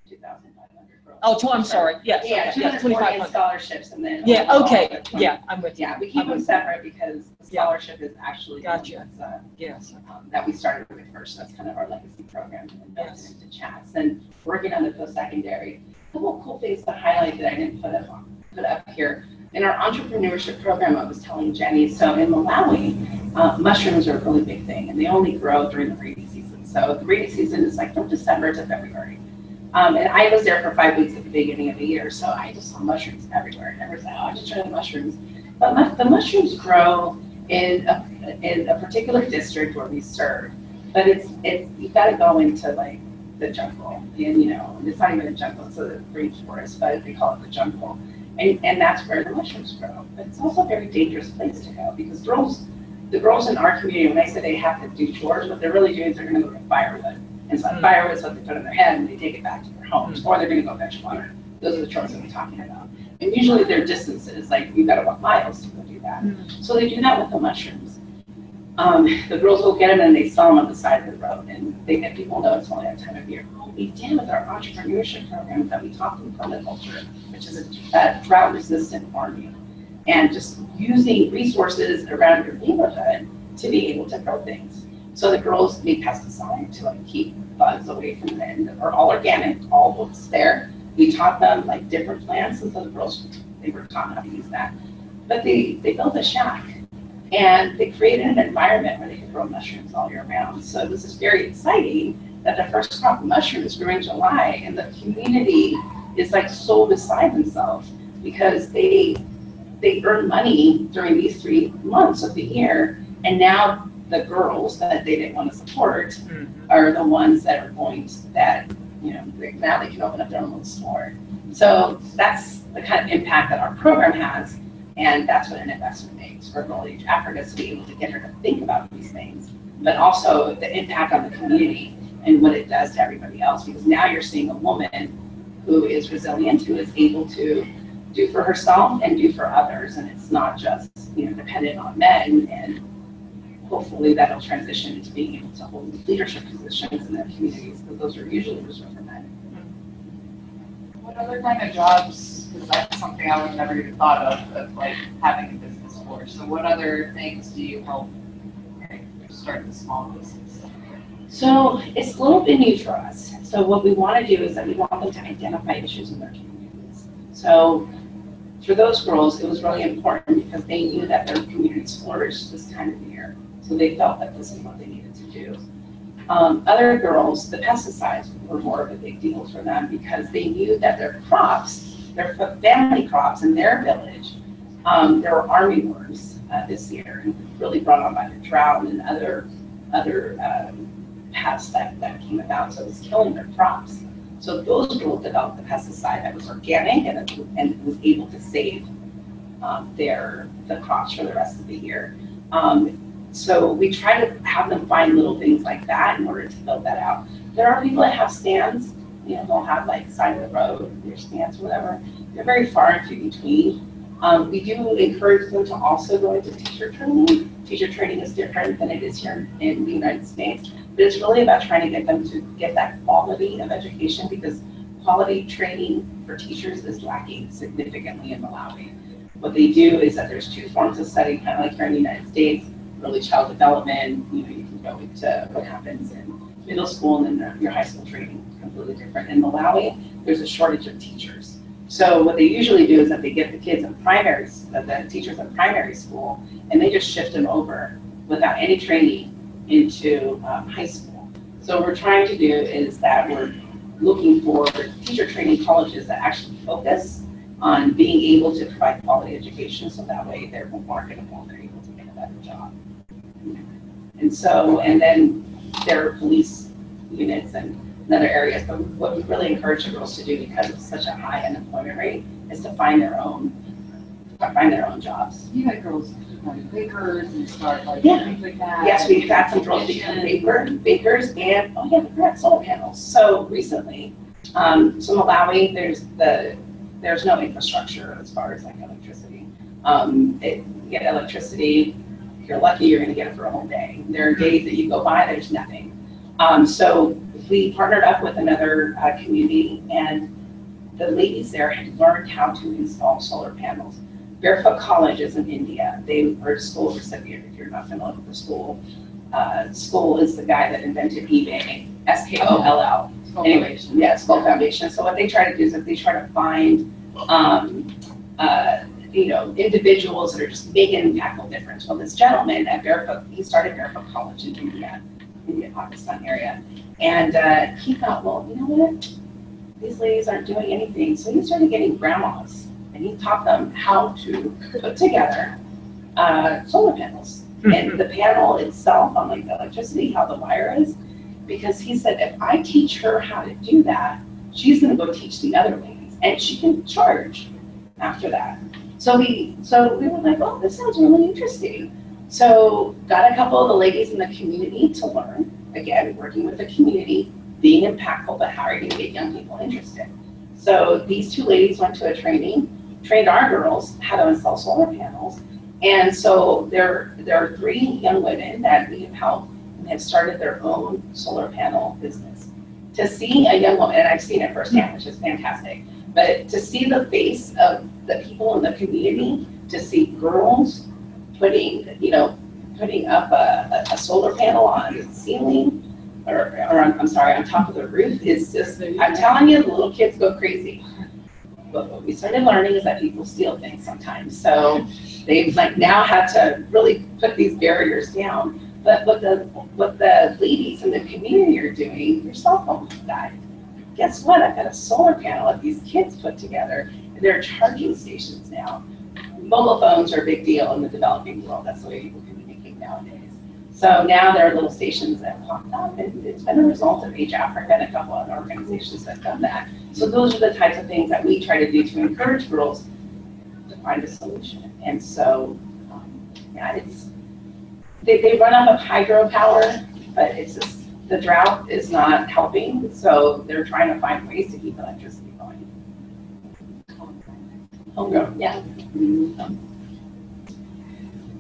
2,500 girls. Oh, I'm sorry, yes, Yeah, okay, yeah, 240 in 2,500. scholarships and then. Yeah, overall, okay, the 20 yeah, I'm with you. Yeah, we keep them separate because the Yeah. scholarship is actually. Gotcha. That's, Yes. that we started with first. That's kind of our legacy program and then Yes. into chats and working on the post-secondary. A couple cool things to highlight that I didn't put up here. In our entrepreneurship program, I was telling Jenny, so in Malawi, mushrooms are a really big thing and they only grow during the rainy season. So the rainy season is like from December to February. And I was there for 5 weeks at the beginning of the year, so I just saw mushrooms everywhere. And everyone's like, oh, I just tried the mushrooms. But the mushrooms grow in a particular district where we serve. But you've got to go into like the jungle, and it's not even a jungle, it's a rainforest, but they call it the jungle. And that's where the mushrooms grow. But it's also a very dangerous place to go because the girls in our community, when I say they have to do chores, what they're really doing is they're going to go get firewood. And so firewood is what they put in their head and they take it back to their homes, or they're going to go fetch water. Those are the chores that we're talking about. And usually they're distances, like you've got to walk miles to go do that. So they do that with the mushrooms. The girls will get them and they sell them on the side of the road, and people know it's only that time of year. What we did with our entrepreneurship program is that we taught them permaculture, which is a drought-resistant farming, and just using resources around your neighborhood to be able to grow things. So the girls need pesticide to like keep bugs away from them, and are all organic, all what's there. We taught them like different plants, and so the girls, they were taught how to use that. But they built a shack. And they created an environment where they could grow mushrooms all year round. So this is very exciting that the first crop of mushrooms grew in July, and the community is like so beside themselves because they earn money during these 3 months of the year, and now the girls that they didn't want to support are the ones that are going to, now they can open up their own little store. So that's the kind of impact that our program has. And that's what an investment makes for Girl Age Africa, to be able to get her to think about these things, but also the impact on the community and what it does to everybody else. Because now you're seeing a woman who is resilient, who is able to do for herself and do for others. And it's not just, dependent on men. And hopefully that'll transition into being able to hold leadership positions in their communities, because those are usually reserved for men. What other kind of jobs, because that's something I would never even thought of like having a business for. So what other things do you help start the small business? So it's a little bit new for us. So what we want to do is that we want them to identify issues in their communities. So for those girls, it was really important because they knew that their communities flourished this time of year. So they felt that this is what they needed to do. Other girls, the pesticides were more of a big deal for them because they knew that their crops, their family crops in their village, there were army worms this year, really brought on by the drought and other pests that came about. So it was killing their crops. So those girls developed the pesticide that was organic and was able to save the crops for the rest of the year. So we try to have them find little things like that in order to build that out. There are people that have stands, they'll have like side of the road, their stands, whatever. They're very far and few between. We do encourage them to also go into teacher training. Teacher training is different than it is here in the United States, but it's really about trying to get them to get that quality of education, because quality training for teachers is lacking significantly in Malawi. What they do is that there's 2 forms of study, kind of like here in the United States. Early child development, you can go into what happens in middle school, and then your high school training is completely different. In Malawi, there's a shortage of teachers. So what they usually do is that they get the kids in the teachers in primary school, and they just shift them over without any training into high school. So what we're trying to do is that we're looking for teacher training colleges that actually focus on being able to provide quality education, so that way they're more marketable and they're able to get a better job. And then there are police units and other areas, but what we really encourage the girls to do, because it's such a high unemployment rate, is to find their own jobs. You had girls become bakers and start things like that. Yes, we've had some girls become bakers, and we got solar panels. So recently, Malawi, there's no infrastructure as far as like electricity. You get electricity. If you're lucky, you're going to get it for a whole day. There are days that you go by, there's nothing. So we partnered up with another community, and the ladies there had learned how to install solar panels. Barefoot College is in India. They were a school recipient, if you're not familiar with the school. School is the guy that invented eBay, SKOLL. Anyway, yeah, Skull Foundation. So what they try to do is that they try to find, individuals that are just making an impactful difference. Well, this gentleman at Barefoot, he started Barefoot College in India, Pakistan area. And he thought, well, you know what? These ladies aren't doing anything. So he started getting grandmas and he taught them how to put together solar panels. And the panel itself, unlike the electricity, how the wire is, because he said, if I teach her how to do that, she's gonna go teach the other ladies and she can charge after that. So we were like, oh, this sounds really interesting. So got a couple of the ladies in the community to learn, again, working with the community, being impactful, but how are you gonna get young people interested? So these two ladies went to a training, trained our girls how to install solar panels. And so there are 3 young women that we have helped and have started their own solar panel business. To see a young woman, and I've seen it firsthand, which is fantastic, but to see the face of the people in the community, to see girls putting up a solar panel on the ceiling, on top of the roof is just, I'm telling you, the little kids go crazy. But what we started learning is that people steal things sometimes. So they've now had to really put these barriers down. But what the ladies in the community are doing, their cell phones died. Guess what? I've got a solar panel that these kids put together, and there are charging stations now. Mobile phones are a big deal in the developing world. That's the way people communicate nowadays. So now there are little stations that popped up, and it's been a result of Age Africa and a couple other organizations that have done that. So those are the types of things that we try to do to encourage girls to find a solution. And so, they run out of hydropower, but it's just, the drought is not helping. So they're trying to find ways to keep electricity going. Homegrown, yeah.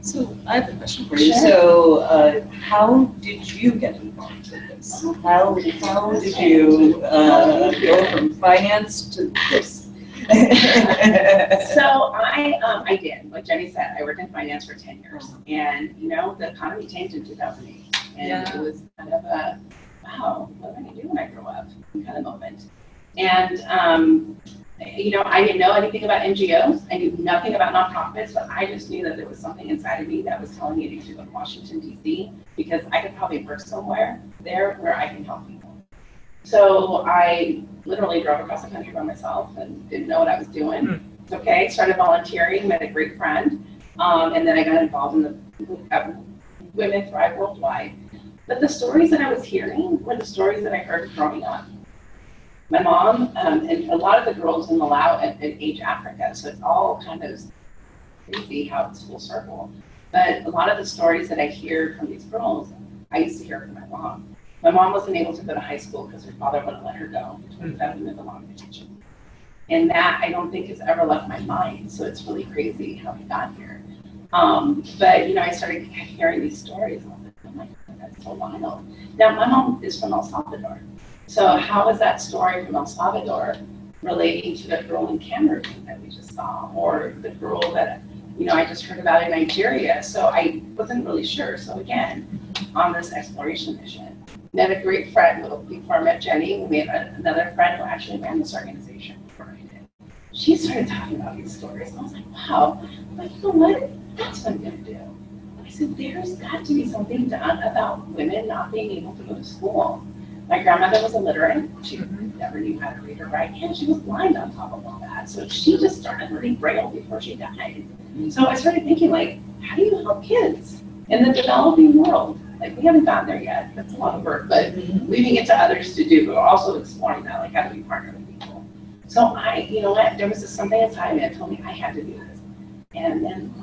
So I have a question for you. Sure. So how did you get involved in this? How did you go from finance to this? So I did, like Jenny said, I worked in finance for 10 years. And the economy changed in 2008. And it was kind of a, wow, what am I gonna do when I grow up kind of moment. And I didn't know anything about NGOs. I knew nothing about nonprofits, but I just knew that there was something inside of me that was telling me to go to Washington, D.C., because I could probably work somewhere there where I can help people. So I literally drove across the country by myself and didn't know what I was doing. Okay, started volunteering, met a great friend, and then I got involved in the Women Thrive Worldwide. But the stories that I was hearing were the stories that I heard growing up. My mom, and a lot of the girls in Malawi and Age Africa, so it's all kind of crazy how it's full circle. But a lot of the stories that I hear from these girls, I used to hear from my mom. My mom wasn't able to go to high school because her father wouldn't let her go between federal and Malawi detention. And that, I don't think, has ever left my mind. So it's really crazy how we got here. But I started hearing these stories. And I'm like, oh my God, that's so wild. Now, my mom is from El Salvador. So how is that story from El Salvador relating to the girl in Cameroon that we just saw, or the girl that I just heard about in Nigeria? So I wasn't really sure. So again, on this exploration mission, met a great friend before I met Jenny. We made another friend who actually ran this organization before I did. She started talking about these stories. I was like, wow, but you know what? That's what I'm gonna do. I said, there's got to be something done about women not being able to go to school. My grandmother was illiterate. She never knew how to read or write, and she was blind on top of all that. So she just started learning Braille before she died. So I started thinking, how do you help kids in the developing world? We haven't gotten there yet. That's a lot of work, but leaving it to others to do, but also exploring that, how do we partner with people? So there was just something inside me that told me I had to do this. And then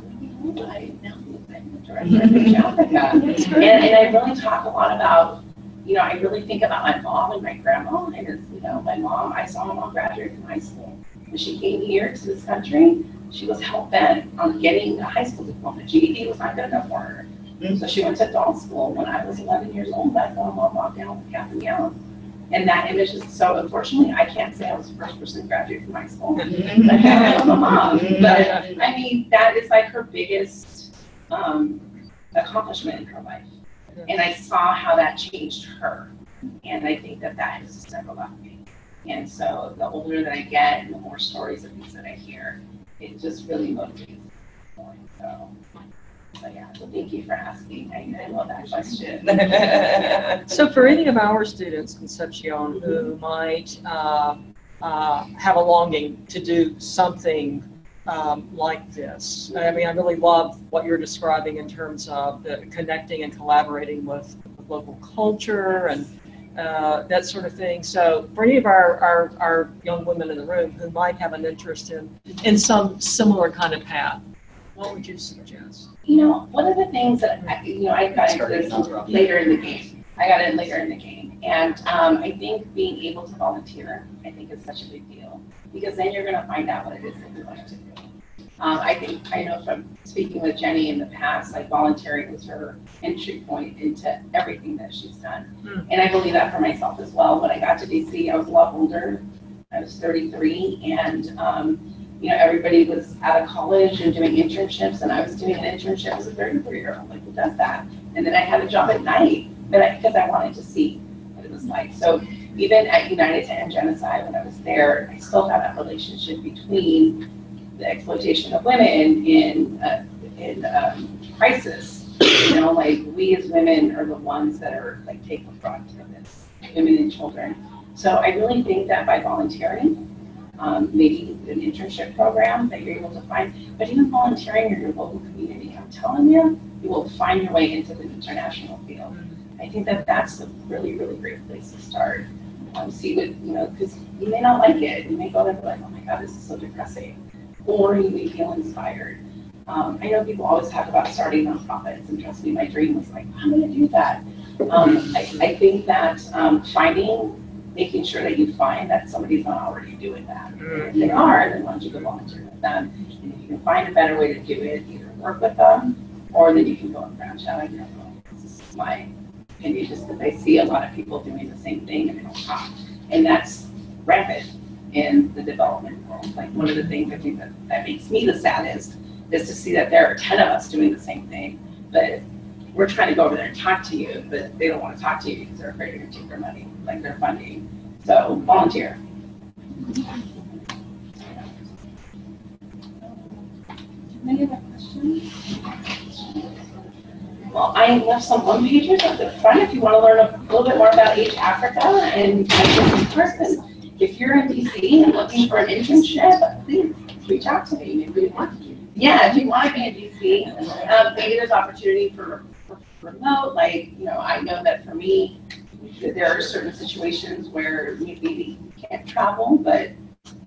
I'm the director of Age Africa. And I really talk a lot about, I really think about my mom and my grandma. And my mom, I saw my mom graduate from high school. When she came here to this country, she was hell-bent on getting a high school diploma. GED was not good enough for her. So she went to adult school. When I was 11 years old, I saw my mom walk down with cap and gown. And that image is so, unfortunately, I can't say I was the first person to graduate from high school. I'm a mom. But I mean, that is like her biggest accomplishment in her life. And I saw how that changed her. And I think that that has just never left me. And so the older that I get and the more stories of these that I hear, it just really motivates me more. So yeah, so thank you for asking. I love that question. So for any of our students, Concepcion, who might have a longing to do something like this, I mean, I really love what you're describing in terms of the connecting and collaborating with local culture and that sort of thing. So for any of our young women in the room who might have an interest in some similar kind of path, what would you suggest? You know, one of the things that, I got into this later in the game. I got in later in the game. And I think being able to volunteer, I think is such a big deal. Because then you're going to find out what it is that you like to do. I know from speaking with Jenny in the past, like volunteering was her entry point into everything that she's done. And I believe that for myself as well. When I got to DC, I was a lot older. I was 33, and everybody was out of college and doing internships, and I was doing an internship as a 33-year-old. Like, who does that? And then I had a job at night, because I wanted to see what it was like. So even at United to End Genocide, when I was there, I still had that relationship between the exploitation of women in crisis. Like, we as women are the ones that are like take the brunt of this, women and children. So I really think that by volunteering, maybe an internship program that you're able to find, but even volunteering in your local community, I'm telling you, you will find your way into the international field. I think that that's a really, really great place to start. See what, because you may not like it. You may go there and be like, oh my God, this is so depressing. Or you may feel inspired. I know people always talk about starting nonprofits, and trust me, my dream was like, I'm going to do that. I think that making sure that you find that somebody's not already doing that. If they are, then why don't you go volunteer with them? And if you can find a better way to do it, either work with them, or then you can go and branch out. I don't know. This is my opinion, just because I see a lot of people doing the same thing and they don't stop. And that's rampant in the development world. Like, one of the things I think that makes me the saddest is to see that there are 10 of us doing the same thing, but we're trying to go over there and talk to you, but they don't want to talk to you because they're afraid you're going to take their money, like their funding. So volunteer. Any other questions? Well, I left some one-pagers at the front if you want to learn a little bit more about Age Africa and this person. If you're in DC and looking for an internship, please reach out to me. Maybe if you want to be in DC, maybe there's opportunity for remote. Like, I know that for me, there are certain situations where maybe you can't travel, but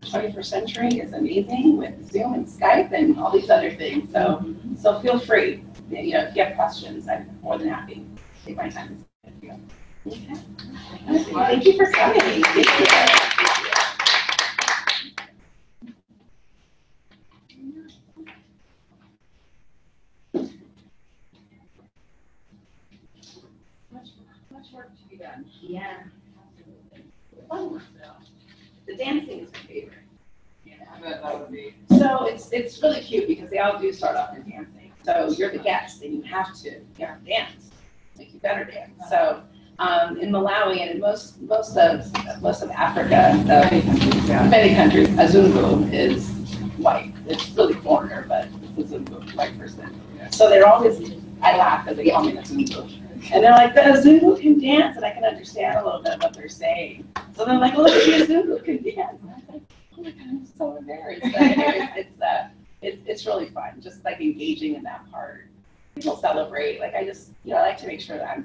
21st century is amazing with Zoom and Skype and all these other things. So feel free. If you have questions, I'm more than happy to take my time. Okay. Thank you for coming. Thank you. Much work to be done. Yeah. Fun work though. The dancing is my favorite. Yeah, I bet that would be. So it's really cute because they all do start off in dancing. So you're the guest and you have to dance. Like, you better dance. So in Malawi and in most of Africa, many countries, Azungu is white. It's really foreigner, but it's Azungu, white person. So they're always, I laugh because they call me Azungu. And they're like, the Azungu can dance, and I can understand a little bit of what they're saying. So they're like, look, the Azungu can dance. And I was like, oh my God, I'm so embarrassed. But anyways, it's really fun, just like engaging in that part. People celebrate. Like, I just, I like to make sure that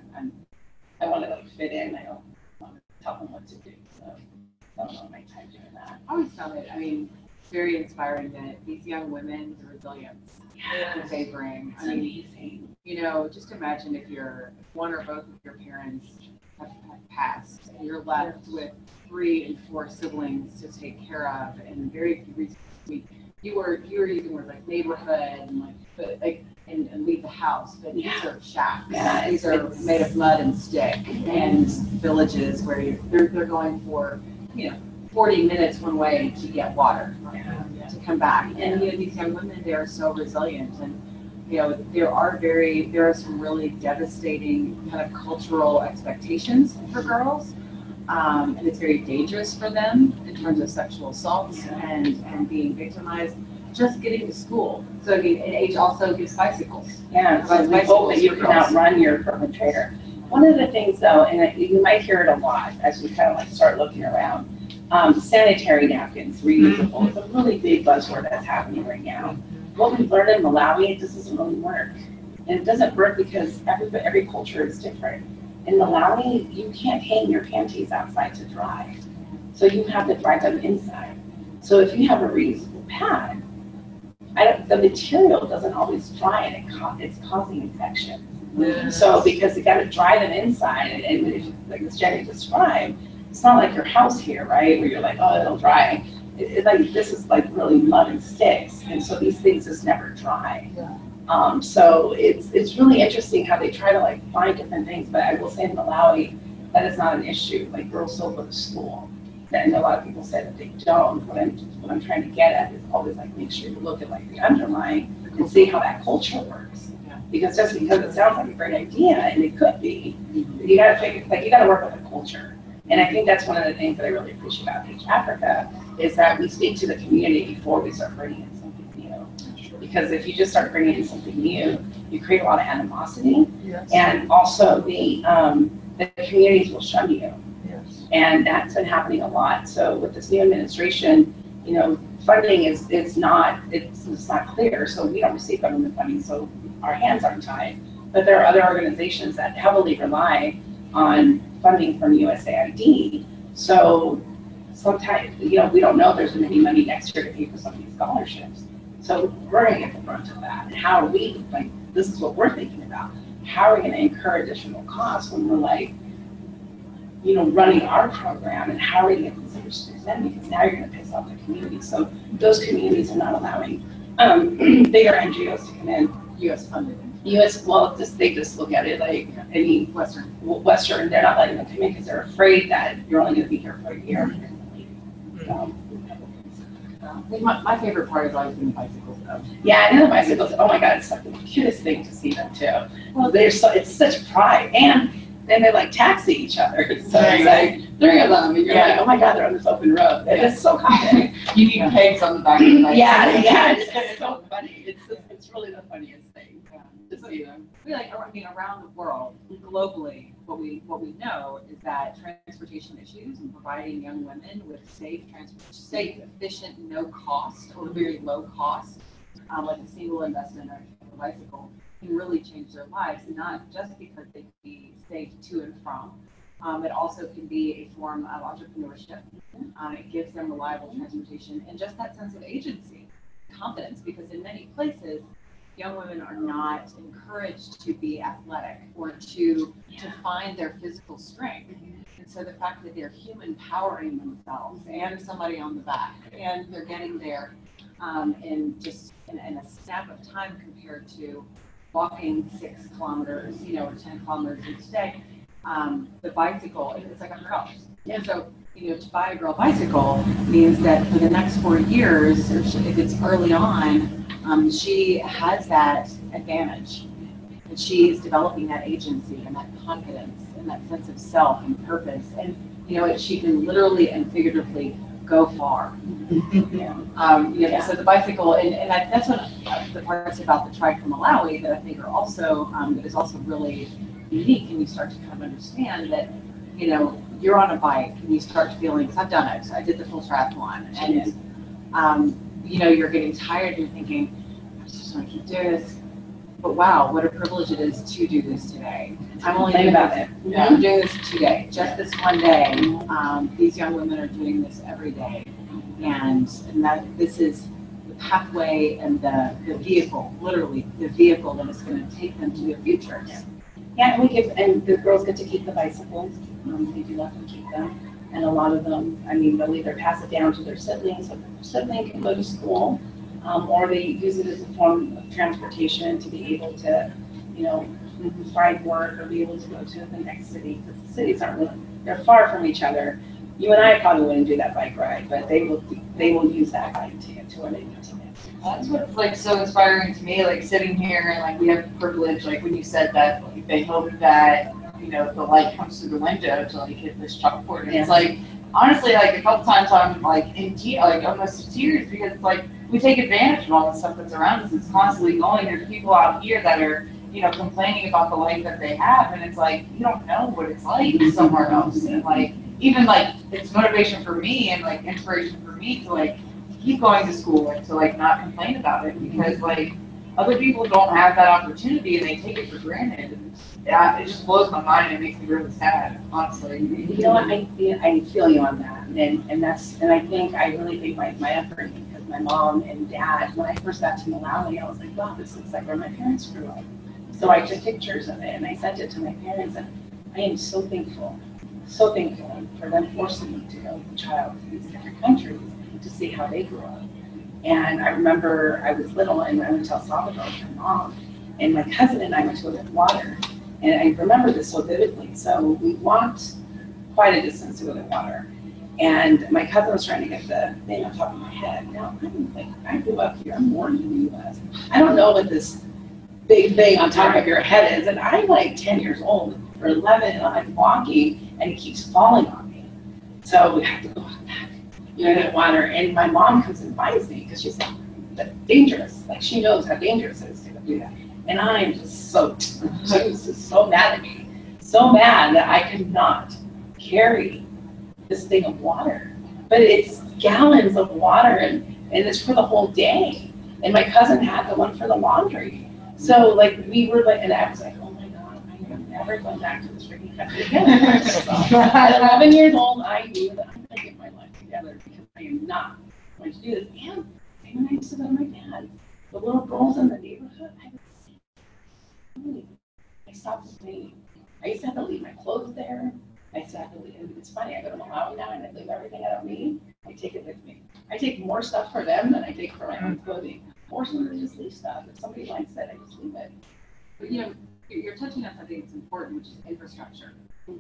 I want to like fit in. I don't want to tell them what to do. So I don't know my time doing that. I always found it, very inspiring that these young women, the resilience that they bring. It's amazing. Just imagine if one or both of your parents have passed, and you're left with 3 and 4 siblings to take care of, and very recently you were using words like neighborhood and and leave the house, but these are shacks. Yeah, These are made of mud and stick, and villages where they're going for 40 minutes one way to get water to come back. And these young women, they are so resilient, and there are some really devastating kind of cultural expectations for girls. And it's very dangerous for them in terms of sexual assaults and being victimized. Just getting to school. So and age also gives bicycles. Yeah, so we hope that you can outrun your perpetrator. One of the things though, and you might hear it a lot as we kind of like start looking around, sanitary napkins, reusable, is a really big buzzword that's happening right now. What we've learned in Malawi, it just doesn't really work. And it doesn't work because every culture is different. In Malawi, you can't hang your panties outside to dry. So you have to dry them inside. So if you have a reusable pad, the material doesn't always dry and it's causing infection. Yes. So because you got to dry them inside, and if, like as Jenny described, it's not like your house here, right? Where you're like, oh, it'll dry. Like this is like really mud and sticks, and so these things just never dry. Yeah. So it's really interesting how they try to like find different things. But I will say in Malawi, that is not an issue. Like girls still go to school. And a lot of people say that they don't. What I'm trying to get at is always like make sure you look at like the underlying and see how that culture works. Yeah. Because just because it sounds like a great idea, and it could be, you gotta figure you gotta work with the culture. And I think that's one of the things that I really appreciate about Age Africa is that we speak to the community before we start bringing in something new. Because if you just start bringing in something new, you create a lot of animosity, yes. And also the communities will shun you. And that's been happening a lot. So with this new administration, funding is not clear. So we don't receive government funding, so our hands aren't tied. But there are other organizations that heavily rely on funding from USAID. So sometimes, we don't know if there's going to be money next year to pay for some of these scholarships. So we're going to get the brunt of that. And how are we, this is what we're thinking about. How are we going to incur additional costs when we're like, running our program, and how are we going to consider students then? Because now you're going to piss off the community. So those communities are not allowing bigger NGOs to come in. U.S. funded. They just look at it like any Western. They're not letting them come in because they're afraid that you're only going to be here for a year. My favorite part is always the bicycles, though. Yeah, I know the bicycles. Oh my God, it's like the cutest thing to see them too. Well, it's such pride, and then they like taxi each other. So it's like 3 of them, and you're like, oh my God, they're on this open road. It's so common. You need pegs on the back of the bike. Yeah, it's so funny. It's really the funniest thing to see them. Around the world, globally, what we know is that transportation issues and providing young women with safe, efficient, no cost or very low cost, like a single investment or a bicycle, can really change their lives, not just because they can be safe to and from. It also can be a form of entrepreneurship. It gives them reliable transportation and just that sense of agency, confidence, because in many places, young women are not encouraged to be athletic or to find their physical strength. And so the fact that they're human powering themselves and somebody on the back, and they're getting there in a snap of time compared to walking 6 kilometers, or 10 kilometers each day. The bicycle, it's like $100. Yeah. So, to buy a girl bicycle means that for the next 4 years, or if it's early on, she has that advantage. And she is developing that agency and that confidence and that sense of self and purpose. And, she can literally and figuratively go far. So the bicycle, and that's one of the parts about the trike from Malawi that I think are also, that is also really unique, and you start to kind of understand that, you're on a bike and you start feeling, because I've done it, so I did the full triathlon, and you're getting tired, you're thinking, I just want to keep doing this, but wow, what a privilege it is to do this today. I'm only doing I'm doing this today, just this one day. These young women are doing this every day, and that this is the pathway and the vehicle, literally the vehicle that is going to take them to their futures. Yeah, and the girls get to keep the bicycles. They do let them keep them. And a lot of them, they'll either pass it down to their siblings, so their sibling can go to school. or they use it as a form of transportation to be able to, find work or be able to go to the next city, because the cities aren't really, they're far from each other. You and I probably wouldn't do that bike ride, but they will use that bike to get to where they need to get. That's what's like so inspiring to me, like sitting here and like we have privilege, like when you said that like, they hope that, the light comes through the window to like hit this chalkboard. And it's like, honestly, like a couple times I'm like in like almost in tears because it's like we take advantage of all the stuff that's around us. It's constantly going. There's people out here that are, complaining about the life that they have, and it's like you don't know what it's like somewhere else. And like even like it's motivation for me and like inspiration for me to like keep going to school and to like not complain about it because like other people don't have that opportunity and they take it for granted. And yeah, it just blows my mind and it makes me really sad, honestly. I feel you on that, and I really think my upbringing, because my mom and dad, when I first got to Malawi, I was like, wow, this looks like where my parents grew up. So I took pictures of it and I sent it to my parents, and I am so thankful for them forcing me to go as a child to these different countries to see how they grew up. And I remember I was little and I went to El Salvador with my mom, and my cousin and I went to the water. And I remember this so vividly. So we walked quite a distance to the water. And my cousin was trying to get the thing on top of my head. Now, I grew up here. I'm born in the US. I don't know what this big thing on top of your head is. And I'm like 10 years old or 11, and I'm walking, and it keeps falling on me. So we have to go back, in the water. And my mom comes and finds me because she's like, that's dangerous. Like, she knows how dangerous it is to do that. And I'm just soaked. She was just so mad at me. So mad that I could not carry this thing of water. But it's gallons of water, and it's for the whole day. And my cousin had the one for the laundry. So like we were like, and I was like, oh my God, I am never going back to this freaking country again. So, at 11 years old, I knew that I'm going to get my life together because I am not going to do this. And when I used to go to my dad, the little girls in the neighborhood, I stopped cleaning. I used to have to leave my clothes there. I used to have to leave. It's funny, I go to Malawi now and I leave everything I don't need. I take it with me. I take more stuff for them than I take for my own clothing. Or somebody just leave stuff. If somebody likes it, I just leave it. But you're touching on something that's important, which is infrastructure.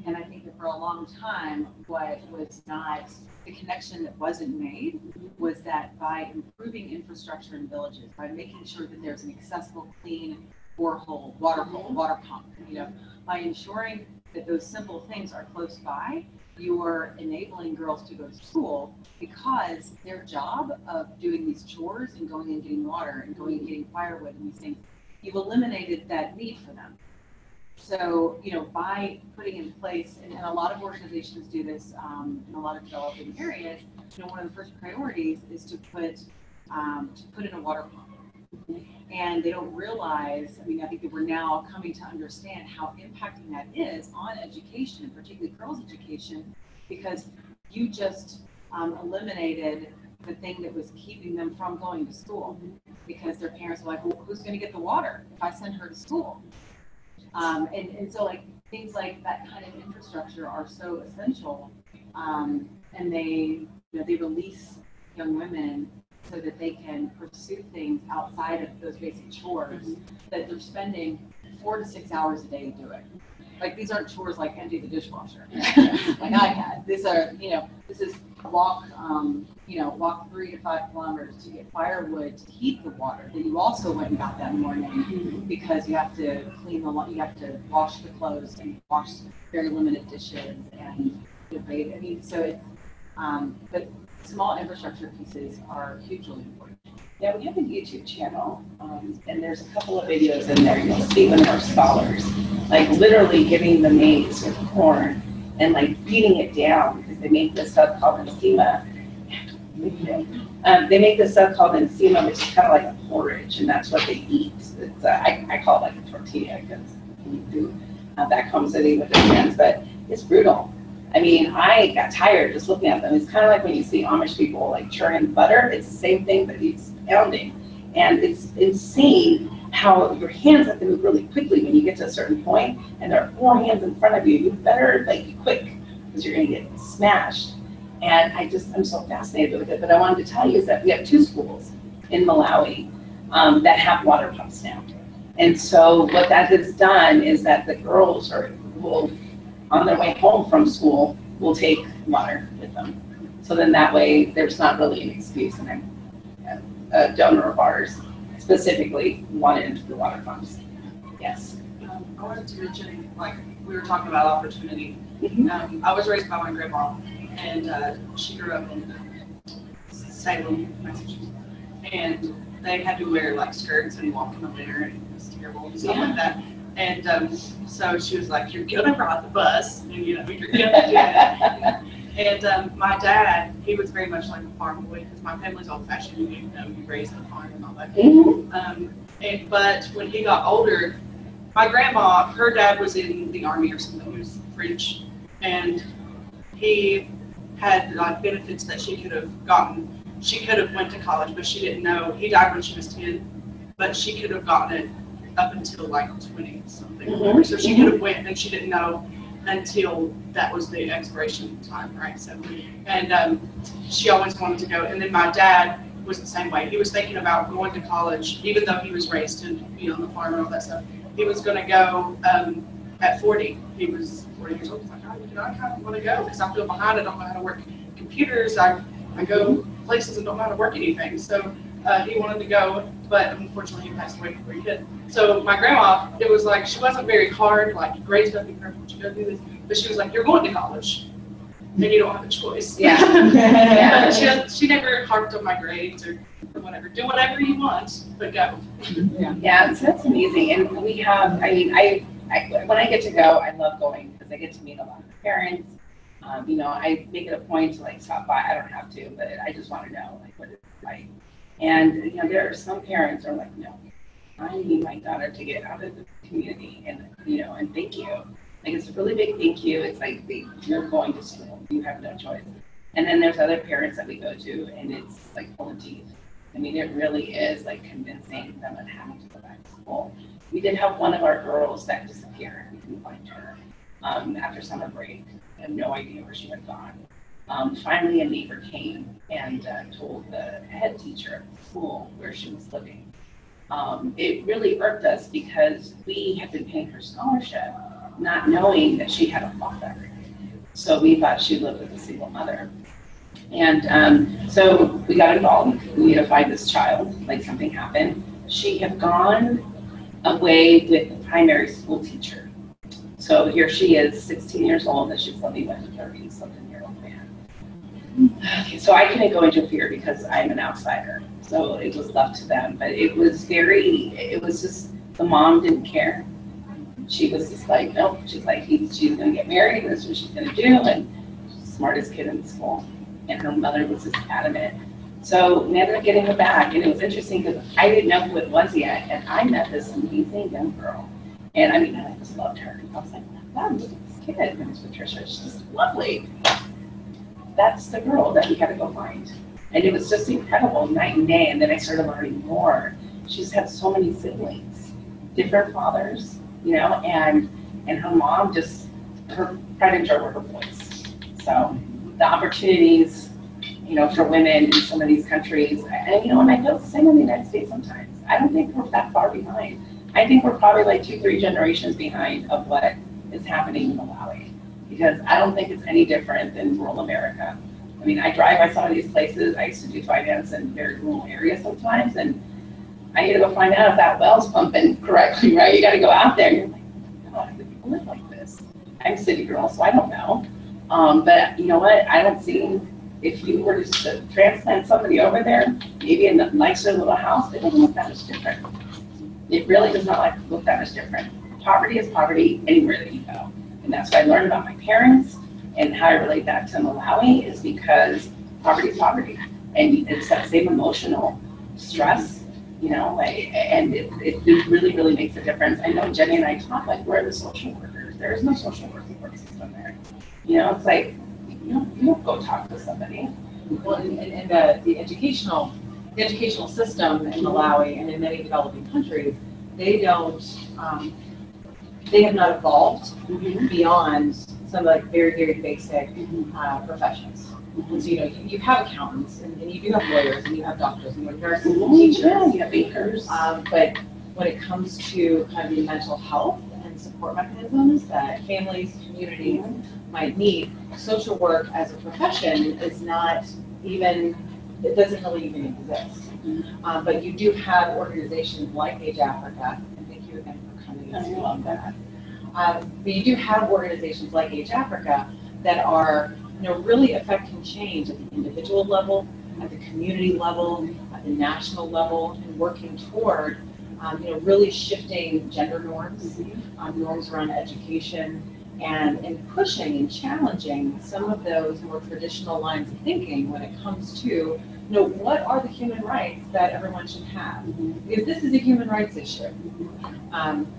And I think that for a long time, what was not, the connection that wasn't made was that by improving infrastructure in villages, by making sure that there's an accessible, clean borehole, water pump, by ensuring that those simple things are close by, you are enabling girls to go to school because their job of doing these chores and going and getting water and going and getting firewood and these things, you've eliminated that need for them. So, by putting in place, and a lot of organizations do this in a lot of developing areas, one of the first priorities is to put in a water pump. And they don't realize, I think that we're now coming to understand how impacting that is on education, particularly girls' education, because you just eliminated the thing that was keeping them from going to school, because their parents were like, well, who's going to get the water if I send her to school? And so like things like that kind of infrastructure are so essential, and they release young women so that they can pursue things outside of those basic chores that they're spending 4 to 6 hours a day doing. Like, these aren't chores like empty the dishwasher, like I had. These are, this is walk 3 to 5 kilometers to get firewood to heat the water that you also went and got that morning, because you have to you have to wash the clothes and wash very limited dishes and bathe. So it's, but small infrastructure pieces are hugely important. Yeah, we have a YouTube channel, and there's a couple of videos in there. You'll see when our scholars, like literally giving the maize with corn and like beating it down, because they make this stuff called enzima. They make this stuff called enzima, which is kind of like a porridge, and that's what they eat. It's, I call it like a tortilla, because you do that comes in with their hands, but it's brutal. I got tired just looking at them. It's kind of like when you see Amish people like churning butter. It's the same thing, but it's pounding. And it's insane how your hands have to move really quickly when you get to a certain point, and there are 4 hands in front of you. You better be quick, because you're going to get smashed. And I'm so fascinated with it. But I wanted to tell you is that we have 2 schools in Malawi that have water pumps now. And so what that has done is that the girls will, on their way home from school, will take water with them. So then that way there's not really an excuse. And a donor of ours specifically wanted into the water pumps. Yes. I wanted to mention, like, we were talking about opportunity. I was raised by my grandma, and she grew up in Salem, Massachusetts. And they had to wear like skirts and walk in the winter, and it was terrible and stuff like that. And so she was like, "You're gonna ride the bus, and you know you're gonna do it." And my dad, he was very much like a farm boy because my family's old-fashioned. You know, you raise the farm and all that. But when he got older, my grandma, her dad was in the army or something. He was French, and he had like benefits that she could have gotten. She could have went to college, but she didn't know. He died when she was 10, but she could have gotten it up until like 20 something. So she could have went, and she didn't know until that was the expiration time, right? So, and she always wanted to go. And then my dad was the same way. He was thinking about going to college, even though he was raised to be on the farm and all that stuff. He was going to go at 40. He was 40 years old. He's like, oh, you know, I kind of want to go because I feel behind. I don't know how to work computers. I go places and don't know how to work anything. So he wanted to go, but unfortunately he passed away before he could. So my grandma, it was like, she wasn't very hard, like grades don't be perfect, you go do this, but she was like, you're going to college, and you don't have a choice. She never harped on my grades or whatever. Do whatever you want, but go. Yeah, so that's amazing. And we have, I mean, I when I get to go, I love going because I get to meet a lot of parents. You know, I make it a point to like stop by. I don't have to, but I just want to know like what it's like. And you know, there are some parents who are like, no, I need my daughter to get out of the community, and you know, and thank you. Like it's a really big thank you. It's like you're going to school, you have no choice. And then there's other parents that we go to, and it's like pulling teeth. I mean, it really is like convincing them on having to go back to school. We did have one of our girls that disappeared. We couldn't find her after summer break. I have no idea where she had gone. Finally, a neighbor came and told the head teacher at the school where she was living. It really irked us because we had been paying her scholarship, not knowing that she had a father. So we thought she lived with a single mother. And so we got involved. We needed to find this child, like something happened. She had gone away with the primary school teacher. So here she is, 16 years old, and she's living with a 30-something-year-old man. Okay, so I couldn't go interfere because I'm an outsider. So it was left to them. But it was just, the mom didn't care. She was just like, nope. She's like, she's going to get married, and this is what she's going to do, and she's the smartest kid in school. And her mother was just adamant. So we ended up getting her back, and it was interesting because I didn't know who it was yet, and I met this amazing young girl. And I mean, I just loved her. I was like, wow, look at this kid. And it's Patricia. She's just lovely. That's the girl that we had to go find. And it was just incredible, night and day. And then I started learning more. She's had so many siblings, different fathers, you know, and her mom just, her pride and joy were her boys. So the opportunities, you know, for women in some of these countries, and you know, and I feel the same in the United States sometimes. I don't think we're that far behind. I think we're probably like 2-3 generations behind of what is happening in Malawi, because I don't think it's any different than rural America. I mean, I drive by some of these places. I used to do finance in very rural areas sometimes, and I need to go find out if that well's pumping correctly, right? You got to go out there, and you're like, oh, do people live like this? I'm a city girl, so I don't know. But you know what? I don't see, if you were to transplant somebody over there, maybe in a nicer little house, it doesn't look that much different. It really does not look that much different. Poverty is poverty anywhere that you go. And that's what I learned about my parents, and how I relate that to Malawi is because poverty is poverty. And it's that same emotional stress, you know, like, and it really, really makes a difference. I know Jenny and I talk like we're the social workers. There is no social work support system there. You know, it's like, you don't go talk to somebody. Well, and the educational system in Malawi and in many developing countries, they don't, they have not evolved beyond some like very, very basic professions. And so, you have accountants, and you do have lawyers, and you have doctors, and you have nurses, and Yeah, teachers. you have bakers. But when it comes to kind of the mental health and support mechanisms that families, communities might need, social work as a profession is not even, it doesn't really even exist. But you do have organizations like Age Africa, and thank you again for coming and speaking about that. But you do have organizations like Age Africa that are, really affecting change at the individual level, at the community level, at the national level, and working toward, really shifting gender norms, norms around education, and pushing and challenging some of those more traditional lines of thinking when it comes to, what are the human rights that everyone should have? Because this is a human rights issue.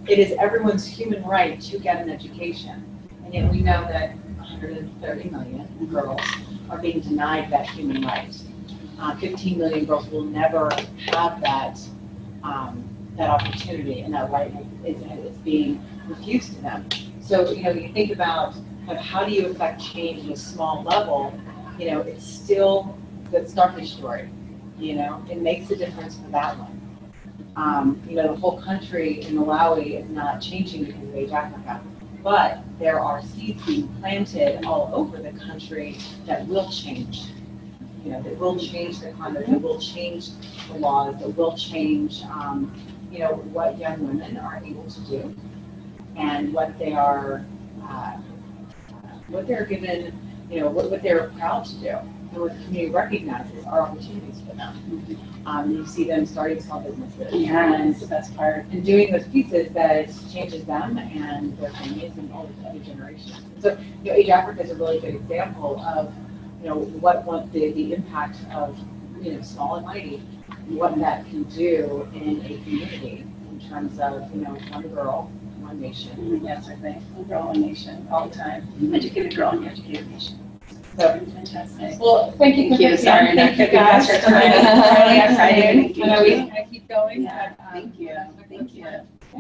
It is everyone's human right to get an education. And yet we know that 130 million girls are being denied that human right. 15 million girls will never have that opportunity, and that right is being refused to them. So, you think about how do you affect change at a small level, it's still the starfish story, it makes a difference for that one. The whole country in Malawi is not changing because of Age Africa, but there are seeds being planted all over the country that will change. That will change the climate, that will change the laws, that will change, what young women are able to do, and what they are, what they're given, what they're proud to do, and what the community recognizes are opportunities for them. You see them starting small businesses, and That's the best part. and doing those pieces that changes them and their families and all the other generations. So, Age Africa is a really good example of, what the impact of, small and mighty, what that can do in a community in terms of, one girl, one nation. Yes, I think. One girl, one nation, all the time. Educated girl and educated nation. So, Fantastic. well, thank you for Thank you. this. Sorry, Thank you not past guys. our time. Early on Friday. I know we kind of keep going. Yeah, but, thank you. Thank you.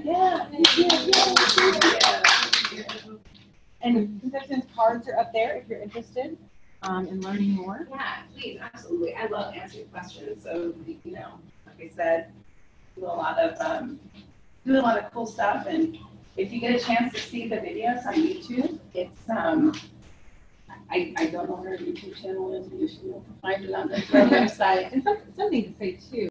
Yeah. Thank you. And Concepcion's cards are up there if you're interested in learning more. Yeah, please, absolutely. I love answering questions. So, like I said, do a lot of cool stuff. And if you get a chance to see the videos on YouTube, it's I don't know where her YouTube channel is. You should find it on the website. And something to say too.